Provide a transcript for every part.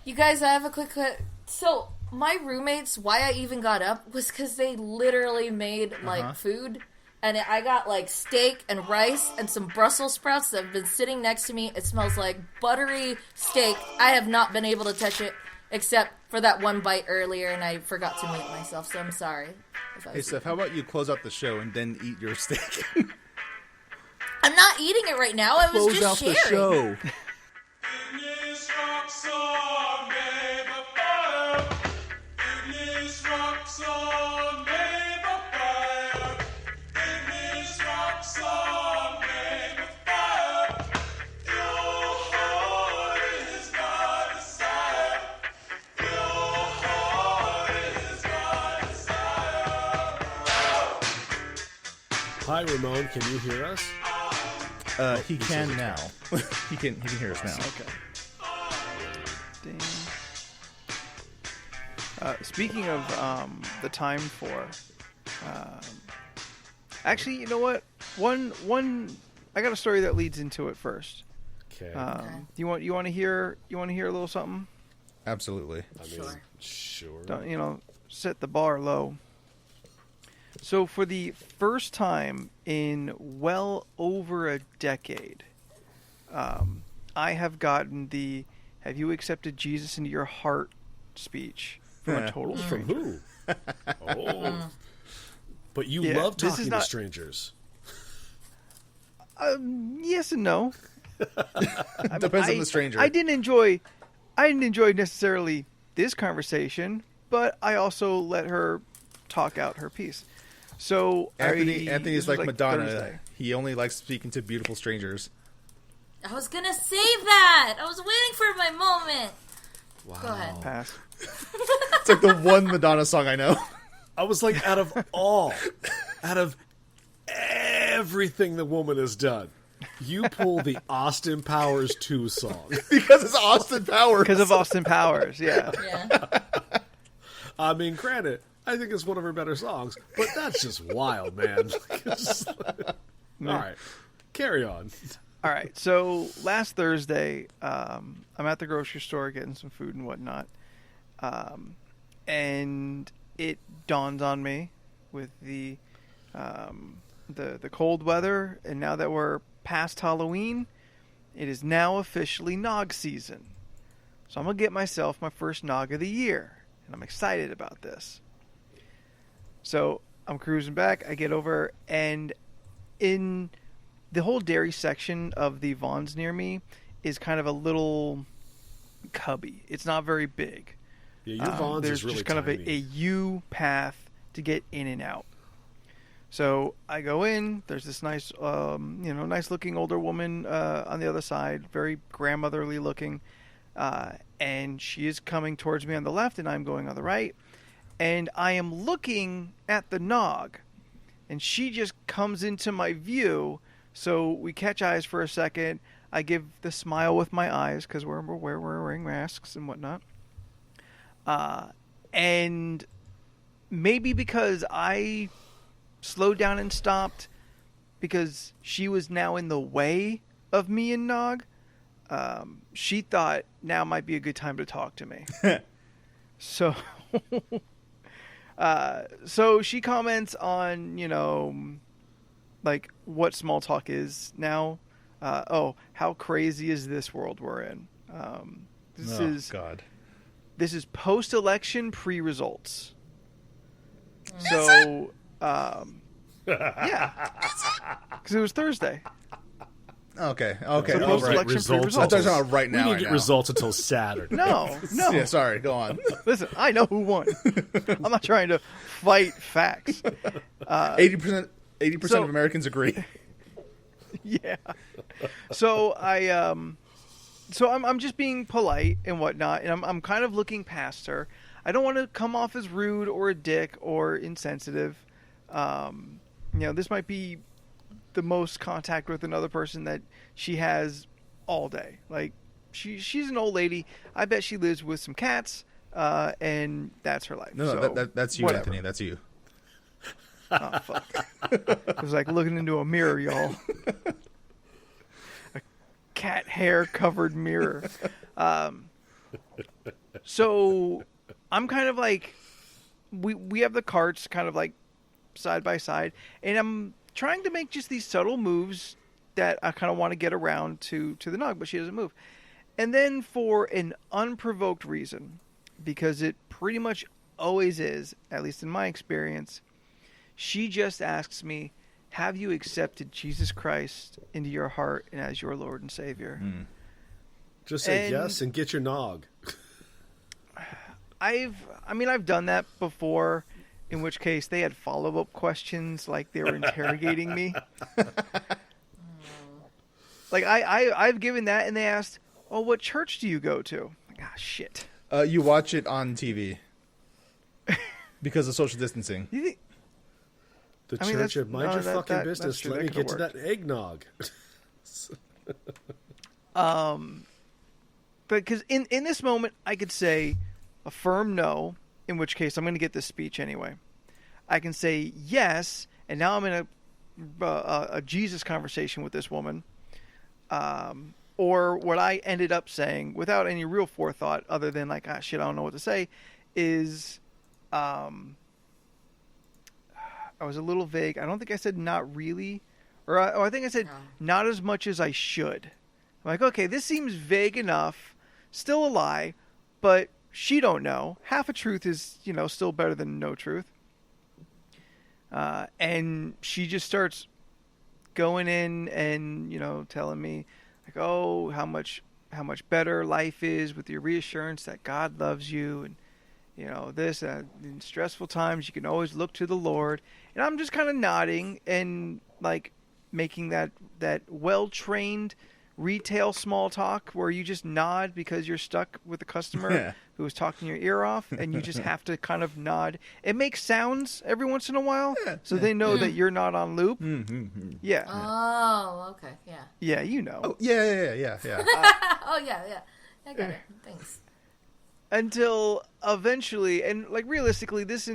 You guys, I have a quick... So, my roommates, why I even got up was because they literally made, food. And I got, steak and rice and some Brussels sprouts that have been sitting next to me. It smells like buttery steak. I have not been able to touch it except for that one bite earlier, and I forgot to mute myself, so I'm sorry. Hey, Steph, how about you close out the show and then eat your steak? I'm not eating it right now. I was just sharing. Close out the show. Hi, Ramon. Can you hear us? He can now. he can hear us now. Okay. Dang. Speaking of the time for, actually, you know what? One. I got a story that leads into it first. Okay. You want to hear a little something? Absolutely. Sure. Don't set the bar low. So for the first time in well over a decade, I have gotten the "Have you accepted Jesus into your heart?" speech from a total stranger. From who? Oh. But you love talking to strangers. Yes and no. Depends on the stranger. I didn't enjoy necessarily this conversation, but I also let her talk out her piece. So Anthony is like Madonna. Thursday. He only likes speaking to beautiful strangers. I was gonna save that. I was waiting for my moment. Wow. Go ahead. Pass. It's like the one Madonna song I know. I was like, out of everything the woman has done, you pull the Austin Powers 2 song. Because it's Austin Powers. Because of Austin Powers, yeah. Yeah. I mean, granted, I think it's one of her better songs, but that's just wild, man. All right, carry on. All right, so last Thursday, I'm at the grocery store getting some food and whatnot, and it dawned on me with the cold weather, and now that we're past Halloween, it is now officially nog season. So I'm gonna get myself my first nog of the year, and I'm excited about this. So I'm cruising back. I get over, and in the whole dairy section of the Vons near me is kind of a little cubby. It's not very big. Yeah, your Vons there's is really just kind tiny. of a U path to get in and out. So I go in. There's this nice, nice looking older woman on the other side, very grandmotherly looking, and she is coming towards me on the left, and I'm going on the right. And I am looking at the nog, and she just comes into my view. So we catch eyes for a second. I give the smile with my eyes because we're wearing masks and whatnot. And maybe because I slowed down and stopped because she was now in the way of me and Nog, she thought now might be a good time to talk to me. So... so she comments on, what small talk is now. How crazy is this world we're in? This is post-election pre-results. So, yeah, because it was Thursday. Okay. So all right. post-election Results. pre-results. I thought you were talking about right We now. didn't get results until Saturday. No. Yeah, sorry. Go on. Listen, I know who won. I'm not trying to fight facts. 80% of Americans agree. Yeah. So I'm just being polite and whatnot, and I'm kind of looking past her. I don't want to come off as rude or a dick or insensitive. This might be the most contact with another person that she has all day. Like she's an old lady. I bet she lives with some cats, and that's her life. No, so, that's you, whatever. Anthony. That's you. Oh, fuck. It was like looking into a mirror, y'all. A cat hair covered mirror. So I'm kind of like, we have the carts kind of like side by side, and I'm trying to make just these subtle moves that I kind of want to get around to the Nog, but she doesn't move. And then for an unprovoked reason, because it pretty much always is, at least in my experience, she just asks me, have you accepted Jesus Christ into your heart and as your Lord and Savior? Just say yes and get your Nog. I've done that before, in which case they had follow-up questions like they were interrogating me. Like, I've given that, and they asked, oh, what church do you go to? Like, shit. You watch it on TV because of social distancing. You think... The church of mind your fucking business. Let me get to that eggnog. Because in this moment, I could say a firm no, in which case I'm going to get this speech anyway. I can say yes, and now I'm in a Jesus conversation with this woman. Or what I ended up saying, without any real forethought, other than like, shit, I don't know what to say, is I was a little vague. I don't think I said not really. Or I think I said not as much as I should. I'm like, okay, this seems vague enough. Still a lie, but she don't know. Half a truth is, still better than no truth. And she just starts going in and, telling me, like, oh, how much better life is with your reassurance that God loves you, and this in stressful times you can always look to the Lord. And I'm just kind of nodding and like making that well-trained retail small talk where you just nod because you're stuck with a customer who is talking your ear off, and you just have to kind of nod. It makes sounds every once in a while, so they know that you're not on loop. Yeah. Oh, okay. Yeah. Yeah, you know. Oh, yeah. Oh, yeah. I got it. Thanks. Until eventually, and like realistically, this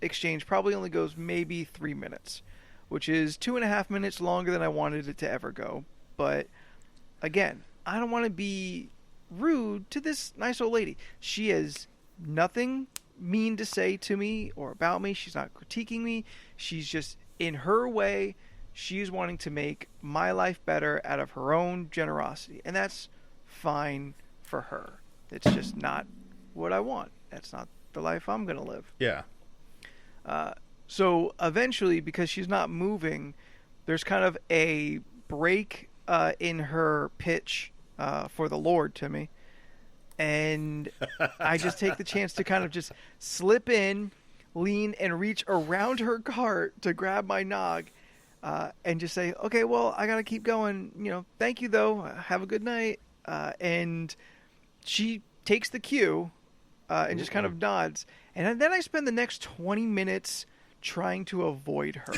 exchange probably only goes maybe 3 minutes, which is 2.5 minutes longer than I wanted it to ever go. But again, I don't want to be rude to this nice old lady. She has nothing mean to say to me or about me. She's not critiquing me. She's just, in her way, she's wanting to make my life better out of her own generosity. And that's fine for her. It's just not what I want. That's not the life I'm going to live. Yeah. So eventually, because she's not moving, there's kind of a break in her pitch for the Lord to me. And I just take the chance to kind of just slip in, lean, and reach around her cart to grab my Nog and just say, okay, well, I got to keep going. Thank you, though. Have a good night. And she takes the cue and just kind of nods. And then I spend the next 20 minutes trying to avoid her.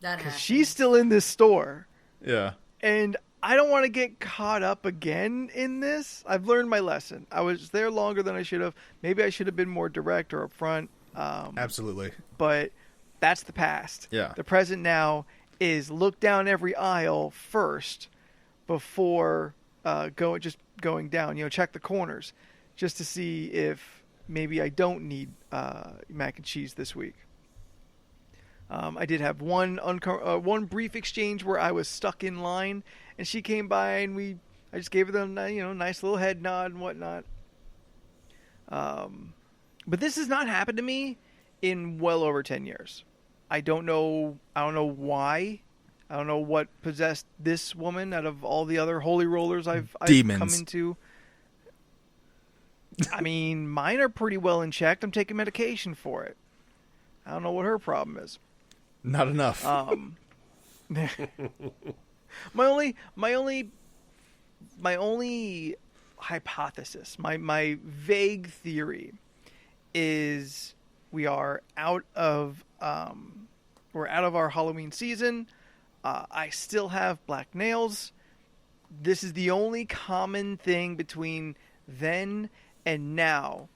Because she's still in this store. Yeah. And I don't want to get caught up again in this. I've learned my lesson. I was there longer than I should have. Maybe I should have been more direct or upfront. Absolutely. But that's the past. Yeah. The present now is look down every aisle first before going down. Check the corners just to see if maybe I don't need mac and cheese this week. I did have one brief exchange where I was stuck in line, and she came by, and I just gave her the nice little head nod and whatnot. But this has not happened to me in well over 10 years. I don't know why. I don't know what possessed this woman out of all the other holy rollers I've come into. I mean, mine are pretty well in check. I'm taking medication for it. I don't know what her problem is. Not enough. My only hypothesis, my vague theory, is we're out of our Halloween season. I still have black nails. This is the only common thing between then and now.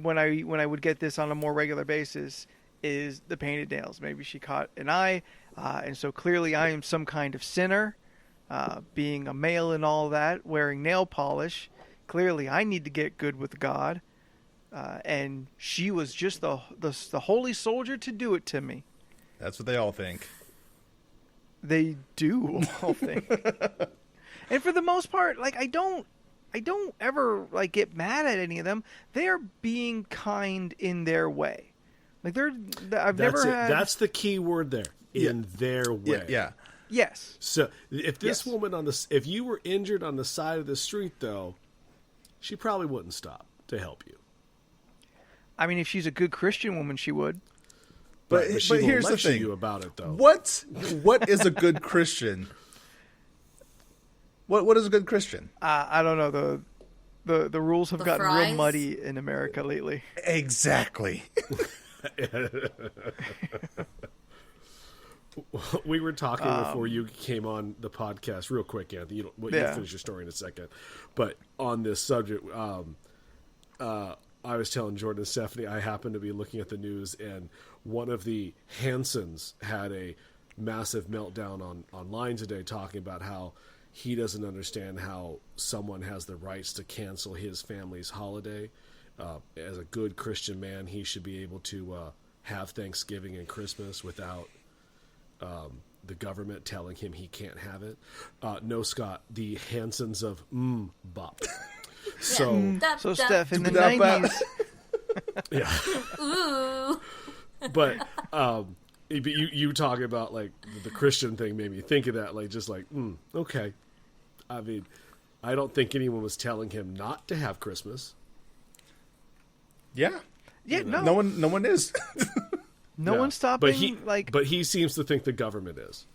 When I would get this on a more regular basis, is the painted nails. Maybe she caught an eye, and so clearly I am some kind of sinner, being a male and all that, wearing nail polish, clearly I need to get good with God, and she was just the holy soldier to do it to me. That's what they all think. They do all think. And for the most part, like I don't ever like get mad at any of them. They are being kind in their way. Like That's the key word there. In their way. Yeah. Yes. So if this woman if you were injured on the side of the street, though, she probably wouldn't stop to help you. I mean, if she's a good Christian woman, she would. But here's the thing. You about it, though. What is a good Christian? What is a good Christian? I don't know. The rules have gotten fries? real muddy in America lately. Exactly. We were talking before you came on the podcast, real quick, Anthony. You finish your story in a second, but on this subject, I was telling Jordan and Stephanie I happened to be looking at the news, and one of the Hansons had a massive meltdown online today, talking about how he doesn't understand how someone has the rights to cancel his family's holiday. As a good Christian man, he should be able to have Thanksgiving and Christmas without the government telling him he can't have it. No, Scott, the Hansons of Bop. So Steph, in the 90s. Yeah. Ooh. But you talking about like the Christian thing made me think of that, like just like okay. I mean, I don't think anyone was telling him not to have Christmas. Yeah. Yeah, no. No one is. No one's stopping. But he seems to think the government is.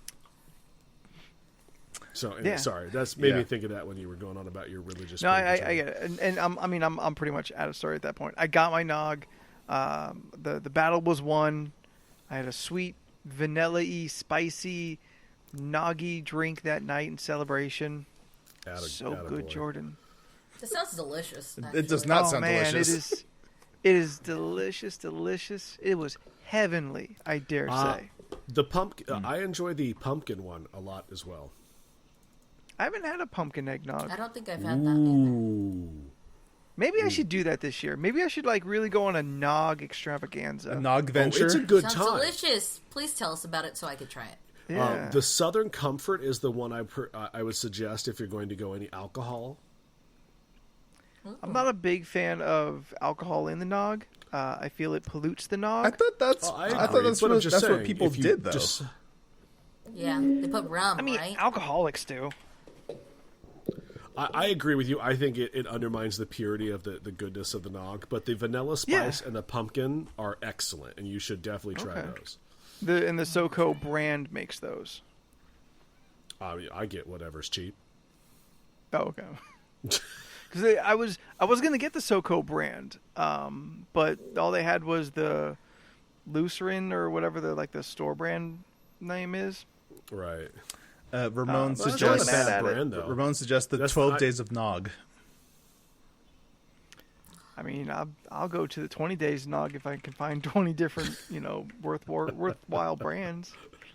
So anyway, sorry, that's made me think of that when you were going on about your religious. No, I get it, and I'm pretty much out of story at that point. I got my nog. The battle was won. I had a sweet, vanilla-y, spicy, noggy drink that night in celebration. So good, Jordan. This sounds delicious. It does not sound delicious. It is delicious. It was heavenly, I dare say. The pumpkin. I enjoy the pumpkin one a lot as well. I haven't had a pumpkin eggnog. I don't think I've had that either. Maybe I should do that this year. Maybe I should like really go on a nog extravaganza. A nog venture. It's a good Sounds time. delicious. Please tell us about it so I could try it. Yeah. The Southern Comfort is the one I would suggest if you're going to go any alcohol. I'm not a big fan of alcohol in the nog. I feel it pollutes the nog. I thought that's what people did though. Yeah, they put rum. I mean, right? alcoholics do. I agree with you. I think it undermines the purity of the goodness of the nog. But the vanilla spice and the pumpkin are excellent, and you should definitely try those. The SoCo brand makes those. I get whatever's cheap. Oh, okay. Because I was gonna get the SoCo brand, but all they had was the Lucerin or whatever the store brand name is. Right. Ramon suggests the 12 days of nog. I mean, I'll go to the 20 days nog if I can find 20 different, worthwhile brands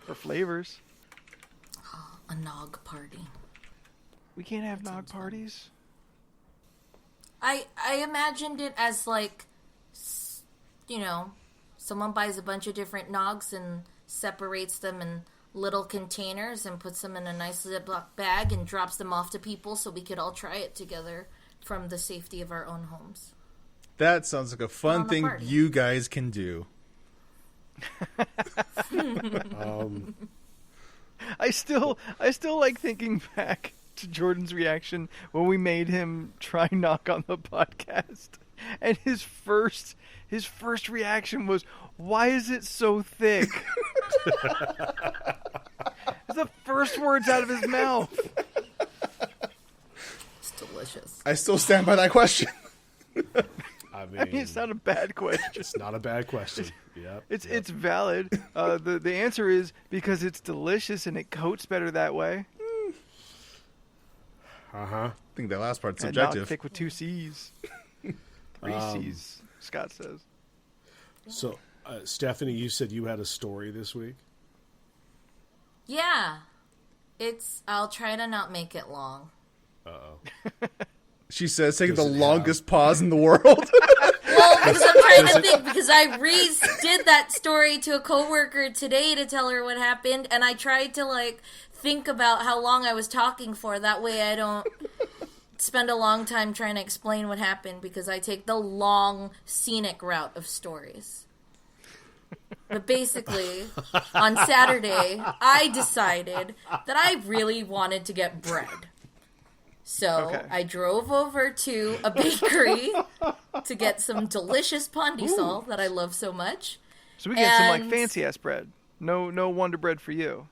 or flavors. A nog party. We can't have nog parties. I imagined it as like, someone buys a bunch of different nogs and separates them in little containers and puts them in a nice Ziploc bag and drops them off to people so we could all try it together from the safety of our own homes. That sounds like a fun thing you guys can do. I still like thinking back to Jordan's reaction when we made him try knock on the podcast, and his first reaction was, "Why is it so thick?" It's the first words out of his mouth. It's delicious. I still stand by that question. I mean, it's not a bad question. It's not a bad question. Yep. It's valid. The answer is because it's delicious and it coats better that way. I think that last part's and subjective. Not thick with 2 C's. 3 C's, Scott says. So, Stephanie, you said you had a story this week? Yeah. I'll try to not make it long. Uh-oh. She says, taking the longest pause in the world. Well, because I'm trying to think, because I did that story to a coworker today to tell her what happened, and I tried to, like, think about how long I was talking for. That way I don't spend a long time trying to explain what happened, because I take the long, scenic route of stories. But basically, on Saturday, I decided that I really wanted to get bread. So I drove over to a bakery to get some delicious pandesal that I love so much. So we get some like fancy ass bread. No Wonder Bread for you.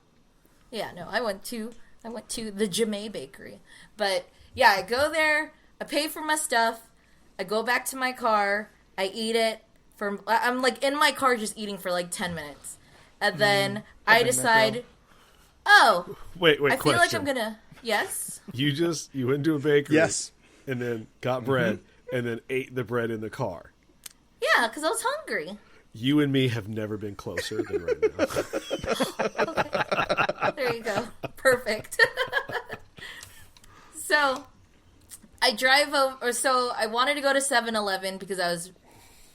Yeah, no, I went to the Jamay bakery. But yeah, I go there, I pay for my stuff, I go back to my car, I eat it. I'm like in my car just eating for like 10 minutes. And then I decide, wait, I feel question. like I'm gonna, yes? You went to a bakery, Yes, and then got bread, and then ate the bread in the car. Yeah, because I was hungry. You and me have never been closer than right now. Okay. There you go. Perfect. So, I drive over, so I wanted to go to 7-Eleven because I was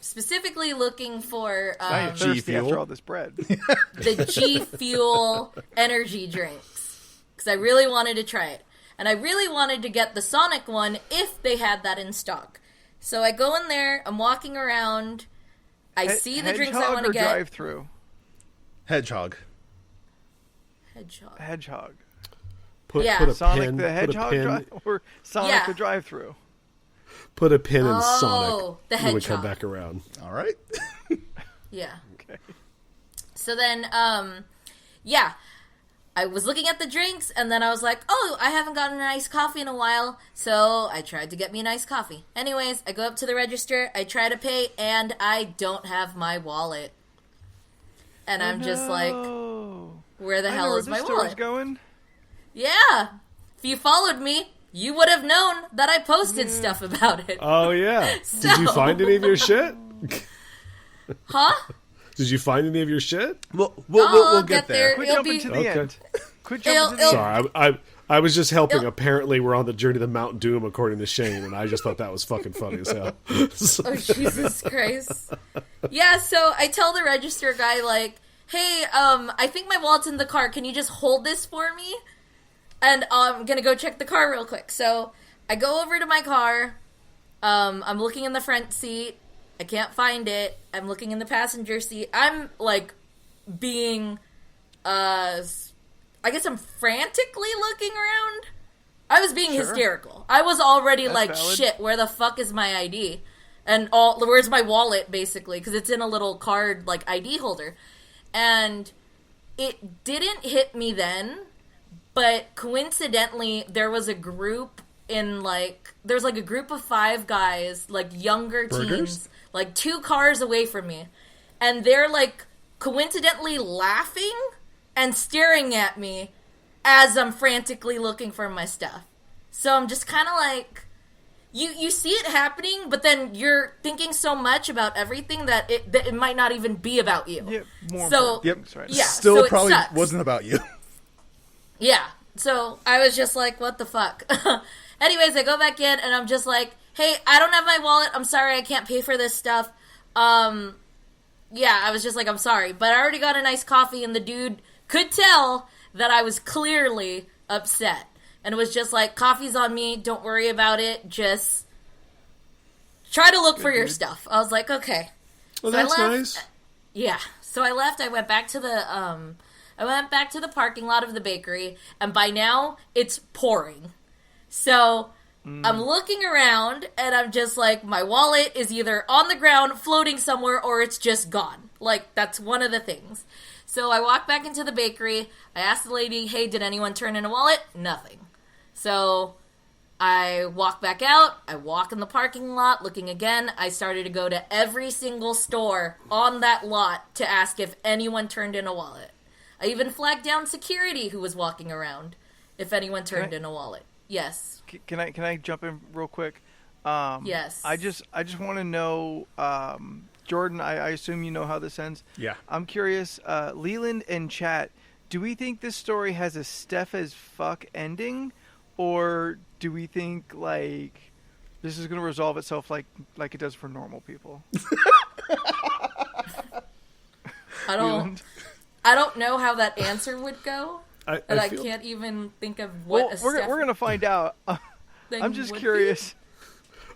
specifically looking for G Fuel after all this bread. The G Fuel energy drinks, because I really wanted to try it. And I really wanted to get the Sonic one if they had that in stock. So I go in there, I'm walking around, I see the drinks I want to get. Drive-through? Hedgehog. Hedgehog. Put a Sonic the Hedgehog or Sonic the drive-through? Put a pin in Sonic. The Hedgehog. When we come back around. All right. Yeah. Okay. So then, I was looking at the drinks, and then I was like, oh, I haven't gotten an iced coffee in a while, so I tried to get me an iced coffee. Anyways, I go up to the register, I try to pay, and I don't have my wallet. And I'm just like, where the hell is my wallet? Going? Yeah. If you followed me, you would have known that I posted stuff about it. Oh, yeah. So... Did you find any of your shit? Huh? Did you find any of your shit? We'll get there. Quit jumping to the end. Quit jumping to the end. Sorry, I was just helping. Apparently, we're on the journey to Mount Doom, according to Shane, and I just thought that was fucking funny as hell. Oh, Jesus Christ. Yeah, so I tell the register guy, like, hey, I think my wallet's in the car. Can you just hold this for me? And I'm gonna go check the car real quick. So I go over to my car. I'm looking in the front seat. I can't find it. I'm looking in the passenger seat. I'm, like, being, I guess I'm frantically looking around. I was being hysterical. I was already valid. Shit, where the fuck is my ID? And where's my wallet, basically? Because it's in a little card, like, ID holder. And it didn't hit me then, but coincidentally, there was a group there's, like, a group of 5 guys, like, younger teens, like, 2 cars away from me. And they're, like, coincidentally laughing and staring at me as I'm frantically looking for my stuff. So I'm just kind of like... You see it happening, but then you're thinking so much about everything that it might not even be about you. Yep, more so, right? Yeah, Still so probably sucks. wasn't about you. Yeah. So I was just like, what the fuck? Anyways, I go back in, and I'm just like, hey, I don't have my wallet. I'm sorry, I can't pay for this stuff. Yeah, I was just like, I'm sorry. But I already got a nice coffee, and the dude could tell that I was clearly upset. And it was just like, coffee's on me, don't worry about it, just try to look for your stuff. I was like, okay. Well, so that's nice. Yeah. So I left, I went back to the, parking lot of the bakery, and by now, it's pouring. So, I'm looking around, and I'm just like, my wallet is either on the ground, floating somewhere, or it's just gone. Like, that's one of the things. So, I walk back into the bakery, I asked the lady, hey, did anyone turn in a wallet? Nothing. So, I walk back out, I walk in the parking lot, looking again. I started to go to every single store on that lot to ask if anyone turned in a wallet. I even flagged down security who was walking around if anyone turned in a wallet. Yes. Can I jump in real quick? Yes. I just want to know, Jordan, I assume you know how this ends. Yeah. I'm curious, Leland and chat, do we think this story has a Steph as fuck ending? Or do we think, like, this is going to resolve itself like it does for normal people. I don't know how that answer would go. I can't even think of what. We're going to find out. I'm just curious.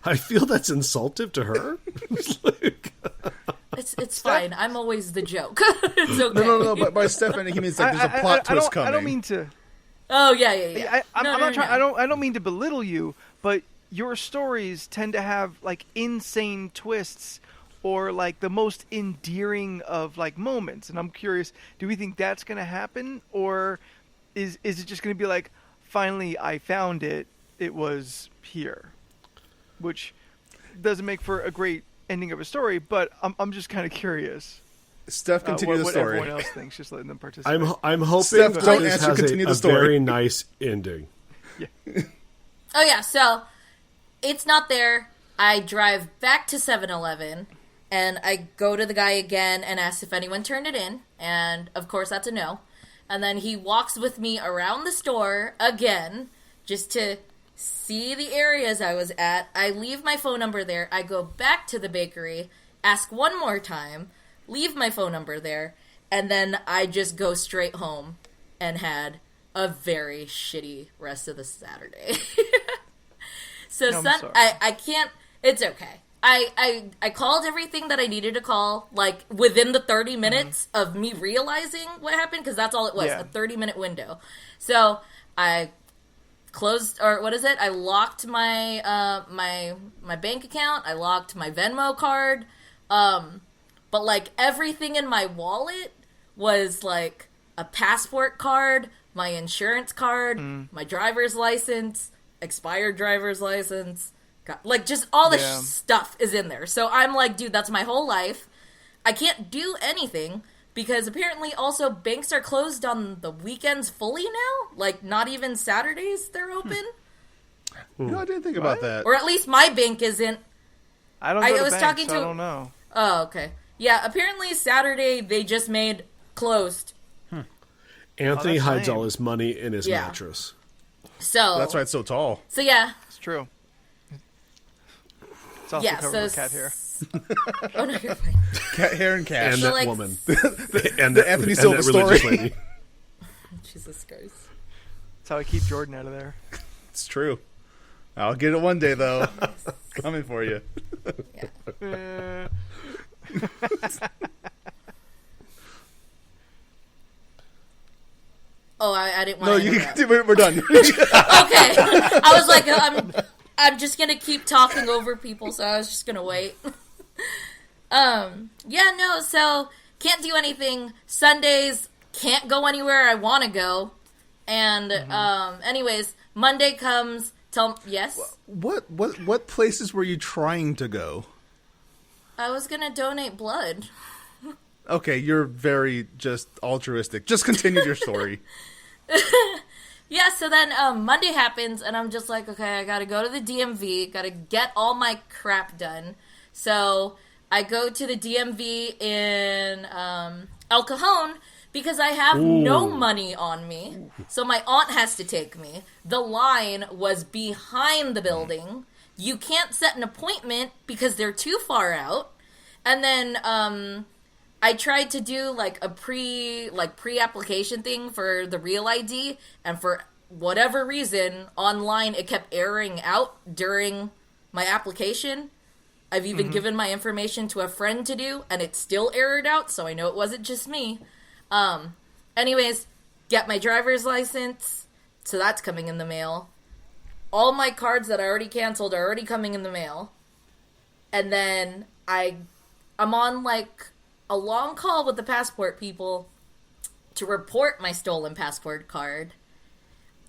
I feel that's insultive to her. It's fine. I'm always the joke. It's okay. No. But by Stephanie, he means like there's a plot twist coming. I don't mean to. Oh yeah. I'm not trying. I don't mean to belittle you, but your stories tend to have like insane twists or like the most endearing of like moments, and I'm curious. Do we think that's going to happen, or is it just going to be like, finally I found it? It was here, which doesn't make for a great ending of a story, but I'm just kind of curious. Steph, continue the what story. Everyone else thinks, just letting them participate. I'm hoping Steph, don't this answer, has continue a the story. very nice ending. Yeah. Oh yeah, so it's not there. I drive back to 7-Eleven, and I go to the guy again and ask if anyone turned it in, and of course that's a no. And then he walks with me around the store again, just to see the areas I was at. I leave my phone number there. I go back to the bakery, ask one more time, leave my phone number there, and then I just go straight home and had a very shitty rest of the Saturday. So I can't. It's okay. I called everything that I needed to call, like, within the 30 minutes of me realizing what happened, because that's all it was, a 30-minute window. So I closed, or what is it? I locked my my bank account. I locked my Venmo card. But, like, everything in my wallet was, like, a passport card, my insurance card, my driver's license, expired driver's license. Like, just all this stuff is in there. So I'm like, dude, that's my whole life. I can't do anything because apparently also banks are closed on the weekends fully now. Like, not even Saturdays they're open. No, I didn't think about that. Or at least my bank isn't. I don't go to banks, so I don't know. Oh, okay. Yeah, apparently Saturday they just made closed. Anthony hides all his money in his mattress. So that's why it's so tall. So yeah. It's true. It's also covered with cat hair. Oh, no, you're fine. Cat hair and cash. And that woman. And the Anthony Silva story. Jesus Christ. That's how I keep Jordan out of there. It's true. I'll get it one day, though. Coming for you. Yeah. Oh, I didn't want to. No, you can, we're done. Okay. I was like, I'm just going to keep talking over people, so I was just going to wait. So can't do anything. Sundays, can't go anywhere I want to go. And, anyways, Monday comes, yes? What places were you trying to go? I was going to donate blood. Okay, you're very just altruistic. Just continue your story. Yeah, so then Monday happens, and I'm just like, okay, I gotta go to the DMV, gotta get all my crap done. So I go to the DMV in El Cajon because I have no money on me. So my aunt has to take me. The line was behind the building. You can't set an appointment because they're too far out. And then I tried to do like a pre-application thing for the Real ID, and for whatever reason, online it kept erroring out during my application. I've even given my information to a friend to do, and it still errored out, so I know it wasn't just me. Anyways, get my driver's license, so that's coming in the mail. All my cards that I already canceled are already coming in the mail. And then I'm on like a long call with the passport people to report my stolen passport card.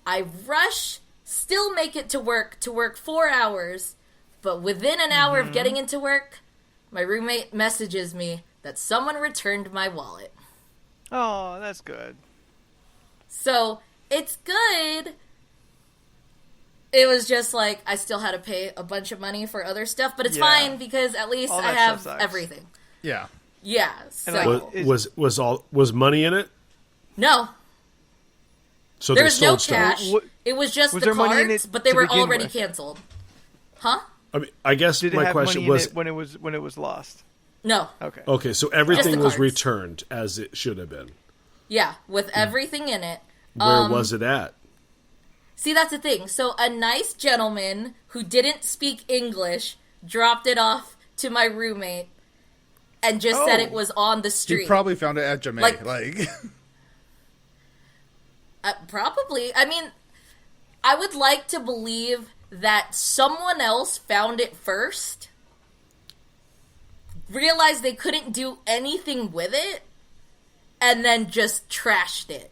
I rush, still make it to work 4 hours, but within an hour of getting into work, my roommate messages me that someone returned my wallet. Oh, that's good. So, it's good. It was just like, I still had to pay a bunch of money for other stuff, but it's fine because at least I have everything. Yeah. Yeah, so... Was money in it? No. So there was no cash. It was just the cards, but they were already canceled. Huh? I mean, I guess Did it my have question money was in it when it was lost? No. okay. So everything was cards. returned as it should have been. Yeah, with everything in it. Where was it at? See, that's the thing. So a nice gentleman who didn't speak English dropped it off to my roommate and just said it was on the street. You probably found it at Jamaica. Like probably. I mean, I would like to believe that someone else found it first, realized they couldn't do anything with it, and then just trashed it.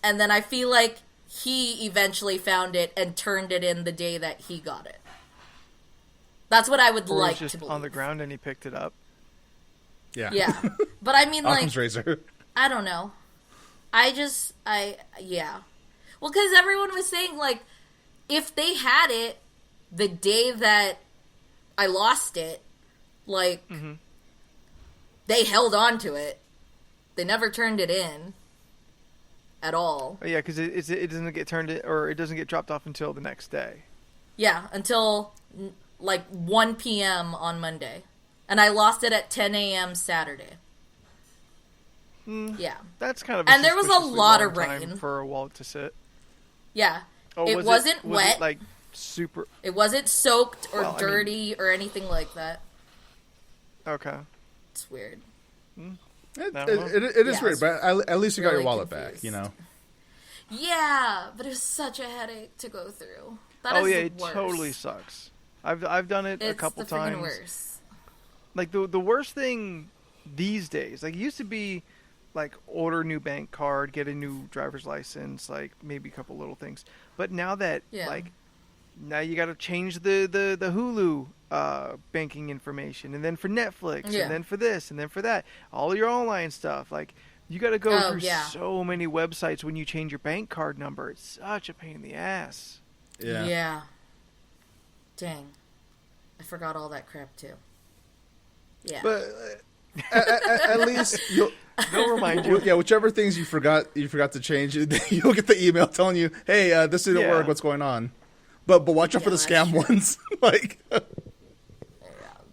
And then I feel like he eventually found it and turned it in the day that he got it. That's what I would Or like it was to just believe. on the ground and he picked it up. yeah. Yeah. But I mean, like, Occam's razor. I don't know. Yeah. Well, because everyone was saying, like, if they had it the day that I lost it, like, they held on to it. They never turned it in at all. Oh, yeah, because it doesn't get turned in, or it doesn't get dropped off until the next day. Yeah, until, like, 1 p.m. on Monday. And I lost it at 10 a.m. Saturday. Yeah. That's kind of And there was a suspiciously lot long of time rain. for a wallet to sit. Yeah. Oh, it was wasn't was wet. It, like, super... It wasn't soaked or Well, I mean- dirty or anything like that. Okay. It's weird. It is Yeah, weird, it's but at least you got really your wallet confused. back, you know? Yeah, but it was such a headache to go through. That Oh is yeah, the it worst. totally sucks. I've done it It's a couple the freaking times. worst. Like the worst thing these days, like it used to be like order a new bank card, get a new driver's license, like maybe a couple little things. But now that now you got to change the Hulu banking information, and then for Netflix, and then for this, and then for that, all your online stuff. Like you got to go through so many websites when you change your bank card number. It's such a pain in the ass. Yeah. Dang. I forgot all that crap too. Yeah. But at least you'll... They'll remind you. Yeah, whichever things you forgot to change, you'll get the email telling you, "Hey, this didn't work. What's going on?" But watch out for the scam ones. Like, yeah,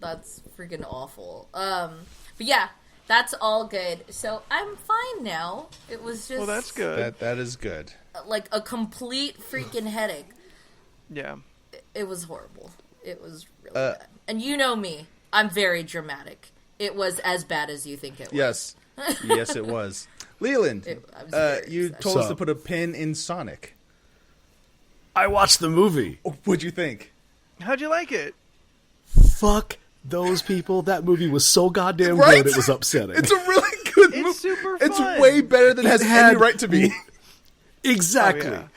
that's freaking awful. But yeah, that's all good. So I'm fine now. It was just Well, that's good. that is good. Like a complete freaking headache. Yeah. It was horrible. It was really bad. And you know me. I'm very dramatic. It was as bad as you think it was. Yes, it was. Leland, you told us to put a pin in Sonic. I watched the movie. What'd you think? How'd you like it? Fuck those people. That movie was so goddamn Right? good, it was upsetting. It's a really good movie. It's super fun. It's way better than it has any right to be. Exactly. Oh, yeah.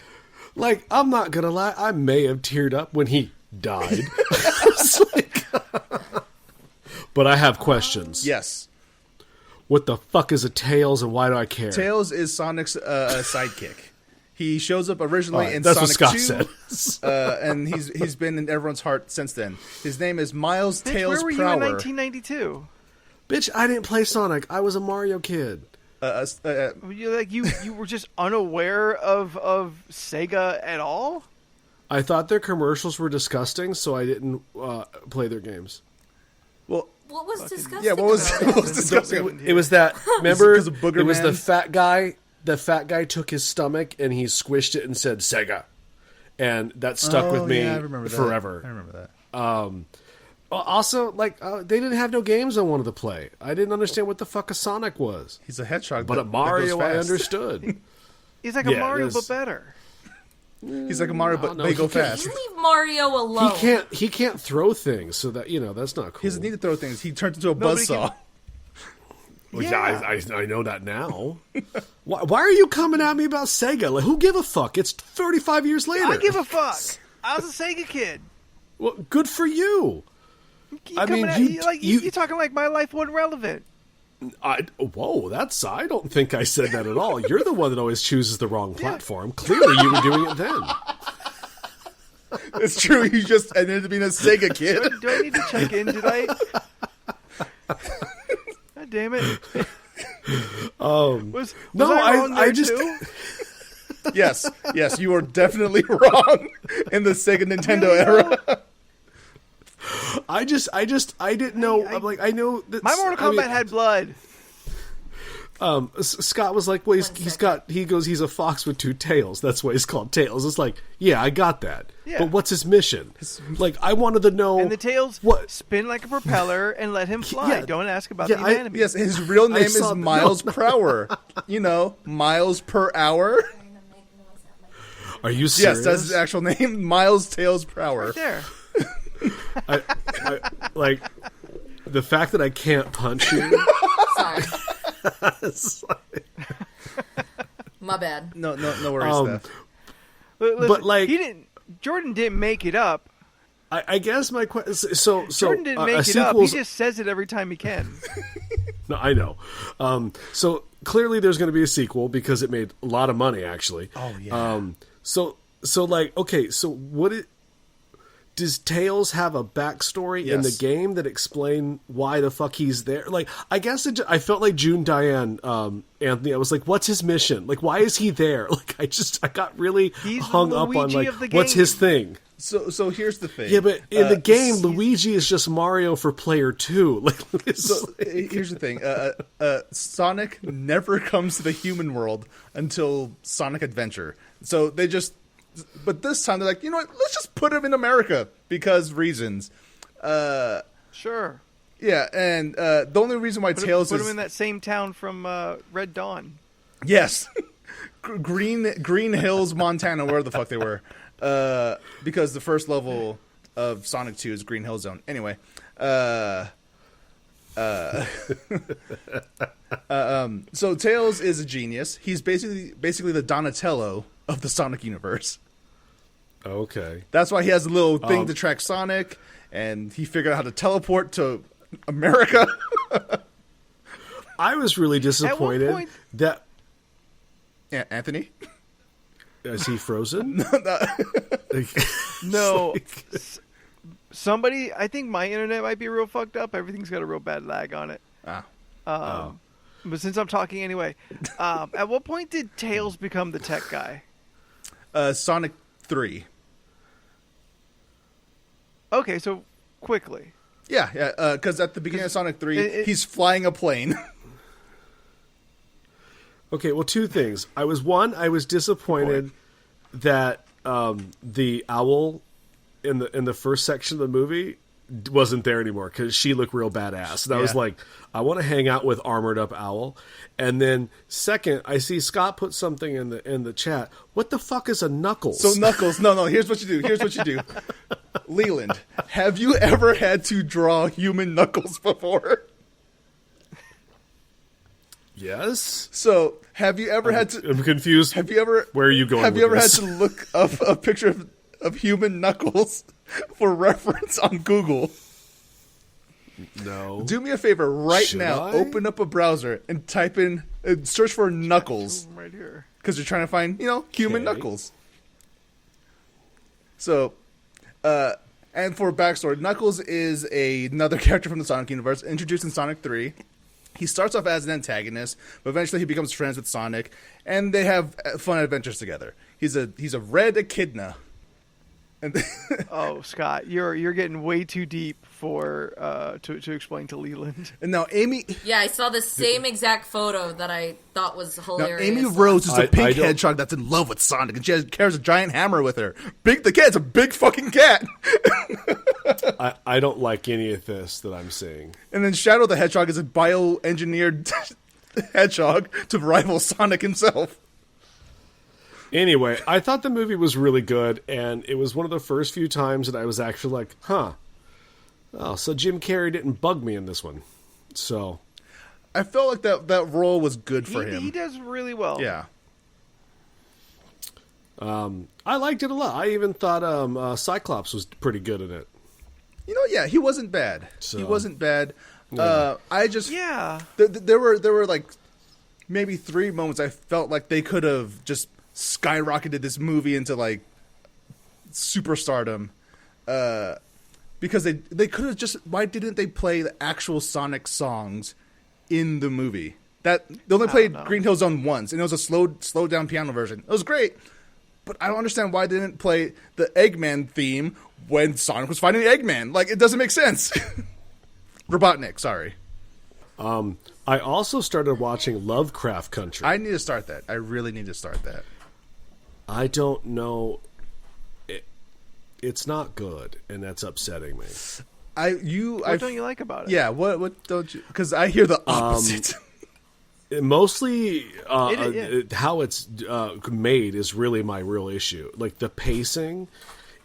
Like, I'm not gonna lie, I may have teared up when he died. It's like- but I have questions. Yes. What the fuck is a Tails, and why do I care? Tails is Sonic's sidekick. He shows up originally in that's Sonic what 2, Scott said. and he's been in everyone's heart since then. His name is Miles Bitch, Tails where were Prower. you in 1992? Bitch, I didn't play Sonic. I was a Mario kid. You were just unaware of Sega at all? I thought their commercials were disgusting, so I didn't play their games. Well, What was disgusting? yeah, what was about it? disgusting? It was that. Remember, Because of Booger it was Man? the fat guy. The fat guy took his stomach and he squished it and said Sega, and that stuck with me yeah, I remember that. forever. I remember that. Also, like they didn't have no games I wanted to play. I didn't understand what the fuck a Sonic was, He's a hedgehog, but that, a Mario that I goes fast. understood. He's like a Yeah, Mario, it was- but better. He's like a Mario, but no, they he go can't- fast. You leave Mario alone. He can't throw things, so that that's not cool. He doesn't need to throw things. He turns into a Nobody buzzsaw. Well, Yeah. I know that now. why are you coming at me about Sega? Like, who give a fuck? It's 35 years later. I give a fuck. I was a Sega kid. Well, good for you. You I mean, coming at- you- you're talking like my life wasn't relevant. I don't think I said that at all. You're the one that always chooses the wrong platform. Clearly, you were doing it then. It's true. You just ended up being a Sega kid. Do I need to check in? Did I? God damn it! Was no, I wrong I there just- too? Yes, you are definitely wrong in the Sega Nintendo Really, era. I didn't know. I'm like, I know that My Mortal Kombat had blood. Scott was like, well, he's a fox with two tails. That's why he's called Tails. It's like, yeah, I got that. Yeah. But what's his mission? Like, I wanted to know. And the tails spin like a propeller and let him fly. Yeah. Don't ask about the anatomy. Yes, his real name is Miles Prower. You know, miles per hour. Are you serious? Yes, that's his actual name, Miles Tails Prower. Right there. I like the fact that I can't punch you. Sorry. My bad. No worries, Steph. But like, Jordan didn't make it up. I guess my question. So Jordan didn't make it up. He just says it every time he can. No, I know. So clearly, there's going to be a sequel because it made a lot of money. Actually. Oh yeah. So like, okay. So does Tails have a backstory in the game that explain why the fuck he's there? Like, I guess I felt like June Diane, Anthony. I was like, what's his mission? Like, why is he there? Like, I got really hung up on like, what's his thing? So here's the thing. Yeah, but in the game, Luigi is just Mario for player 2. Like, here's the thing. Sonic never comes to the human world until Sonic Adventure. So they just. But this time they're like, you know what? Let's just put him in America because reasons. Sure. Yeah, and the only reason why Tails put him in that same town from Red Dawn. Yes, Green Hills, Montana, where the fuck they were, because the first level of Sonic 2 is Green Hill Zone. Anyway, so Tails is a genius. He's basically the Donatello of the Sonic universe. Okay. That's why he has a little thing to track Sonic, and he figured out how to teleport to America. I was really disappointed that... Yeah, Anthony? Is he frozen? No. Somebody... I think my internet might be real fucked up. Everything's got a real bad lag on it. But since I'm talking anyway, at what point did Tails become the tech guy? Sonic 3. Okay, so quickly. Yeah, because at the beginning of Sonic 3, he's flying a plane. Okay, well, two things. I was disappointed that the owl in the first section of the movie wasn't there anymore because she looked real badass. And I was like, I want to hang out with armored up owl. And then second, I see Scott put something in the chat. What the fuck is a Knuckles? So Knuckles, no. Here's what you do. Leland, have you ever had to draw human Knuckles before? Yes. So have you ever had to? I'm confused. Have you ever? Where are you going? Have you ever this? had to look up a picture of human Knuckles for reference on Google? No. Do me a favor right now. Open up a browser and type in, search for Knuckles. Right here. Because you're trying to find, human Knuckles. So, and for backstory, Knuckles is another character from the Sonic universe, introduced in Sonic 3. He starts off as an antagonist, but eventually he becomes friends with Sonic, and they have fun adventures together. He's a red echidna. Oh, Scott, you're getting way too deep for to explain to Leland. And now Amy, I saw the same exact photo that I thought was hilarious. Now Amy Rose is a pink hedgehog that's in love with Sonic, and she carries a giant hammer with her. The cat's a big fucking cat. I don't like any of this that I'm seeing. And then Shadow the Hedgehog is a bioengineered hedgehog to rival Sonic himself. Anyway, I thought the movie was really good, and it was one of the first few times that I was actually like, huh. Oh, so Jim Carrey didn't bug me in this one. So I felt like that role was good for him. He does really well. Yeah. I liked it a lot. I even thought Cyclops was pretty good in it. He wasn't bad. He wasn't bad. Yeah. There were like maybe 3 moments I felt like they could have just skyrocketed this movie into like superstardom, because they could have just. Why didn't they play the actual Sonic songs in the movie? They only played Green Hill Zone once, and it was a slowed down piano version. It was great, But I don't understand why they didn't play the Eggman theme when Sonic was fighting Eggman. Like, it doesn't make sense. Robotnik, sorry. I also started watching Lovecraft Country. I need to start that. I really need to start that. I don't know. It's not good, and that's upsetting me. What don't you like about it? Yeah, what don't you? Because I hear the opposite. Mostly, how it's made is really my real issue. Like, the pacing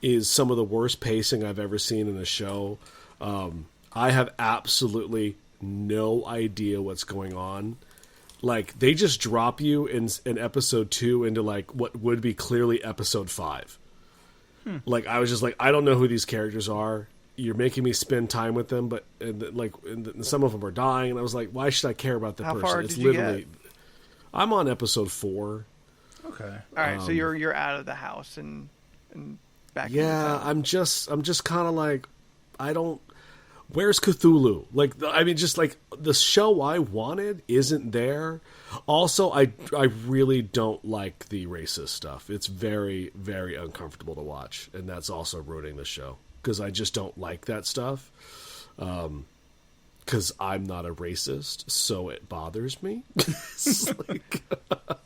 is some of the worst pacing I've ever seen in a show. I have absolutely no idea what's going on. Like, they just drop you in episode 2 into, like, what would be clearly episode 5. Like, I was just like, I don't know who these characters are. You're making me spend time with them, but some of them are dying, and I was like, why should I care about the person? How far it's did you get? I'm on episode 4. Okay. All right, so you're out of the house and back. Yeah, I'm just kind of like, I don't. Where's Cthulhu? Like, I mean, just like the show I wanted isn't there. Also, I really don't like the racist stuff. It's very, very uncomfortable to watch, and that's also ruining the show because I just don't like that stuff. Because I'm not a racist, so it bothers me.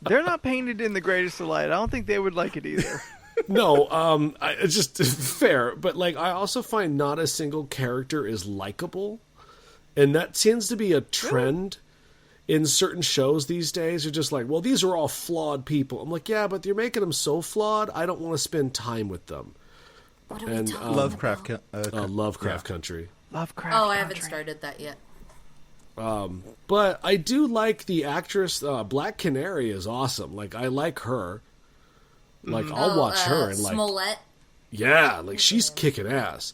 They're not painted in the greatest of light. I don't think they would like it either. No, it's just fair. But, like, I also find not a single character is likable. And that tends to be a trend in certain shows these days. You're just like, well, these are all flawed people. I'm like, yeah, but you're making them so flawed, I don't want to spend time with them. What are we talking about? Lovecraft Country. Lovecraft Country. I haven't started that yet. But I do like the actress. Black Canary is awesome. Like, I like her. Like, I'll watch her and, like, Smollett. Yeah, like, she's kicking ass.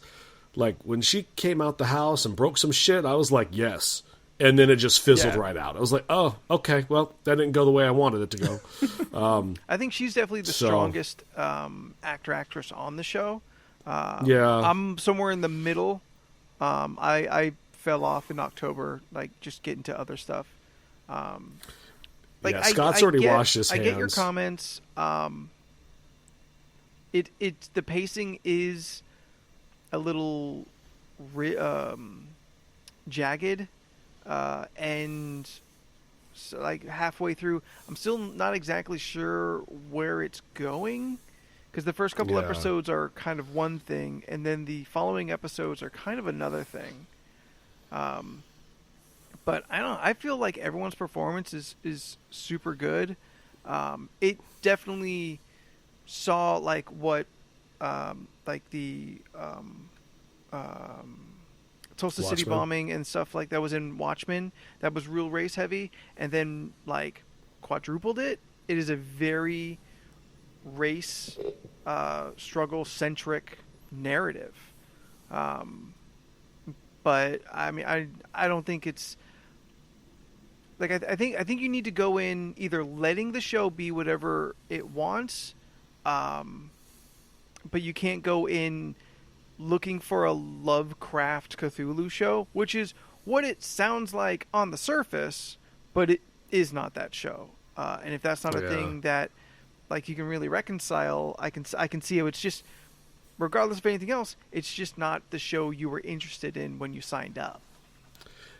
Like, when she came out the house and broke some shit, I was like, yes. And then it just fizzled right out. I was like, oh, okay, well, that didn't go the way I wanted it to go. I think she's definitely the strongest actress on the show. Yeah. I'm somewhere in the middle. I fell off in October, like, just getting to other stuff. Like, Scott's already washed his hands. I get your comments. The pacing is a little jagged, and so, like, halfway through, I'm still not exactly sure where it's going, because the first couple episodes are kind of one thing, and then the following episodes are kind of another thing. But I don't know. I feel like everyone's performance is super good. It definitely saw, like, what like the Tulsa City bombing and stuff like that was in Watchmen. That was real race heavy, and then, like, quadrupled it. It is a very race struggle centric narrative. But I mean, I don't think it's like, I think you need to go in either letting the show be whatever it wants, but you can't go in looking for a Lovecraft Cthulhu show, which is what it sounds like on the surface, but it is not that show. And if that's not a thing that, like, you can really reconcile, I can see how it's just, regardless of anything else, it's just not the show you were interested in when you signed up.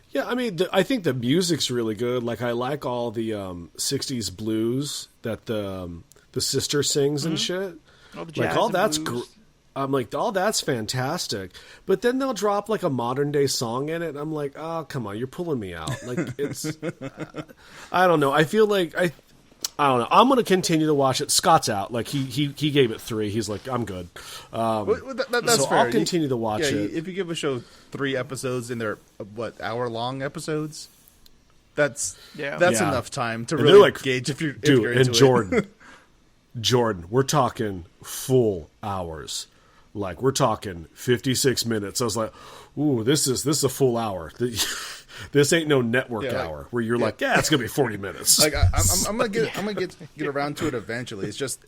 Yeah, I mean, I think the music's really good. Like, I like all the 60s blues that the sister sings and shit. All the jazz like, all and that's blues. I'm like, all that's fantastic. But then they'll drop, like, a modern day song in it, and I'm like, oh, come on, you're pulling me out. Like, it's I don't know. I feel like I don't know. I'm going to continue to watch it. Scott's out. Like, he gave it 3. He's like, I'm good. That's so fair. I'll continue to watch it. If you give a show 3 episodes in their hour-long episodes, that's enough time to really, like, gauge if you're into Jordan, it. Jordan, we're talking full hours. Like, we're talking 56 minutes. I was like, ooh, this is a full hour. This ain't no network hour where you're like, it's gonna be 40 minutes. Like, I'm gonna get around to it eventually. It's just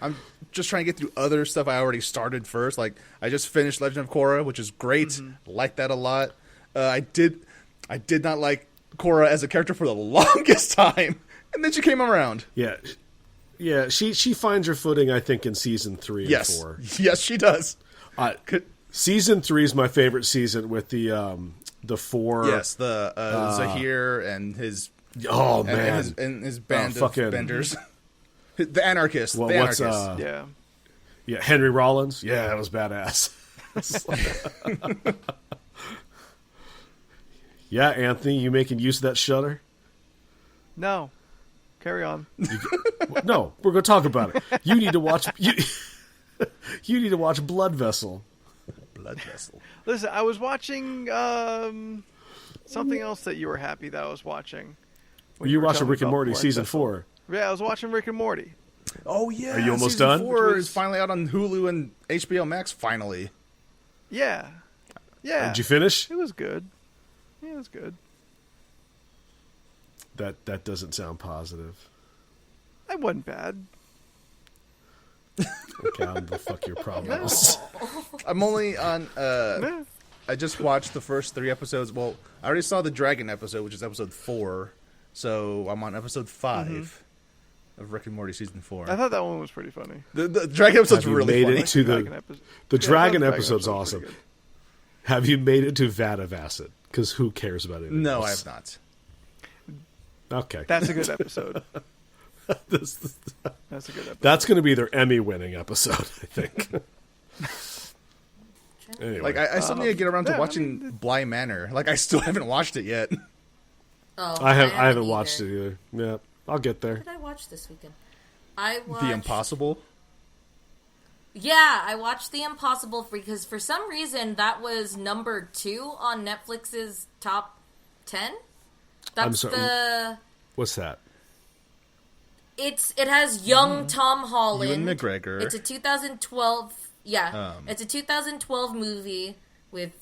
I'm just trying to get through other stuff I already started first. Like, I just finished Legend of Korra, which is great. Mm-hmm. Like that a lot. I did not like Korra as a character for the longest time, and then she came around. Yeah, Yeah, she finds her footing, I think, in season 3 and 4. Yes, she does. Season 3 is my favorite season with the 4. Yes, the Zahir and his man, and his band of benders, the anarchists. Well, the anarchists. Yeah, Henry Rollins. Yeah, that was badass. Yeah, Anthony, you making use of that shutter? No. Carry on. No, we're going to talk about it. You need to watch. You need to watch Blood Vessel. Blood Vessel. Listen, I was watching something else that you were happy that I was watching. You were watching Rick and Morty season 4. Yeah, I was watching Rick and Morty. Oh yeah, are you almost season done? 4 is finally out on Hulu and HBO Max. Finally. Yeah. Did you finish? It was good. Yeah, it was good. That doesn't sound positive. It wasn't bad. Okay, I don't know what the fuck your problem is. I'm only on. I just watched the first 3 episodes. Well, I already saw the Dragon episode, which is episode 4. So I'm on episode 5 of Rick and Morty season 4. I thought that one was pretty funny. The Dragon episode's really funny. The Dragon episode's awesome. Have you made it to Vat of Acid? Because who cares about it? No, I have not. Okay. That's a good episode. That's a good episode. That's going to be their Emmy-winning episode, I think. Anyway. Like, I still need to get around to watching Bly Manor. Like, I still haven't watched it yet. Oh, I haven't watched it either. Yeah, I'll get there. What did I watch this weekend? I watched The Impossible. Yeah, I watched The Impossible because for some reason that was number 2 on Netflix's top 10. That's I'm sorry. What's that? It has young Tom Holland. Ewan McGregor. It's a 2012. Yeah, it's a 2012 movie with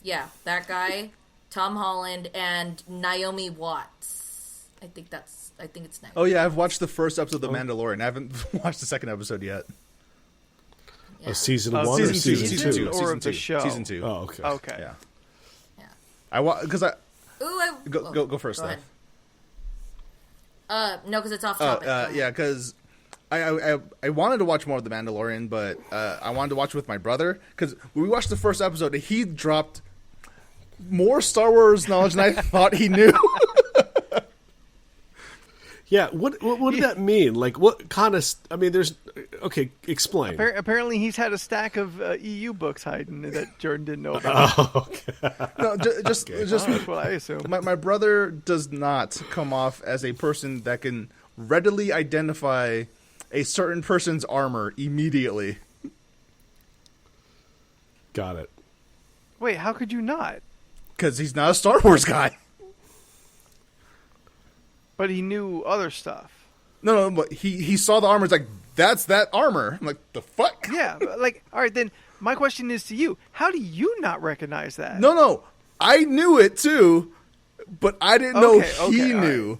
that guy, Tom Holland, and Naomi Watts. I think it's Naomi. Oh yeah, I've watched the first episode of The Mandalorian. I haven't watched the second episode yet. Yeah. Season 1 or season 2? Or the show? Season 2. Oh, okay. Okay. Yeah. Because go first. Go though. ahead. No, because it's off topic. Yeah, because I wanted to watch more of The Mandalorian, but I wanted to watch it with my brother because when we watched the first episode, he dropped more Star Wars knowledge than I thought he knew. Yeah, what did that mean? Like, what kind of? I mean, there's okay. Explain. Apparently, he's had a stack of EU books hiding that Jordan didn't know about. Oh, okay. No, just that's what I assume. My brother does not come off as a person that can readily identify a certain person's armor immediately. Got it. Wait, how could you not? Because he's not a Star Wars guy. But he knew other stuff. No, but he saw the armor. It's like, that's that armor. I'm like, the fuck? Yeah, like, all right, then my question is to you. How do you not recognize that? No. I knew it too, but I didn't know he knew. Right.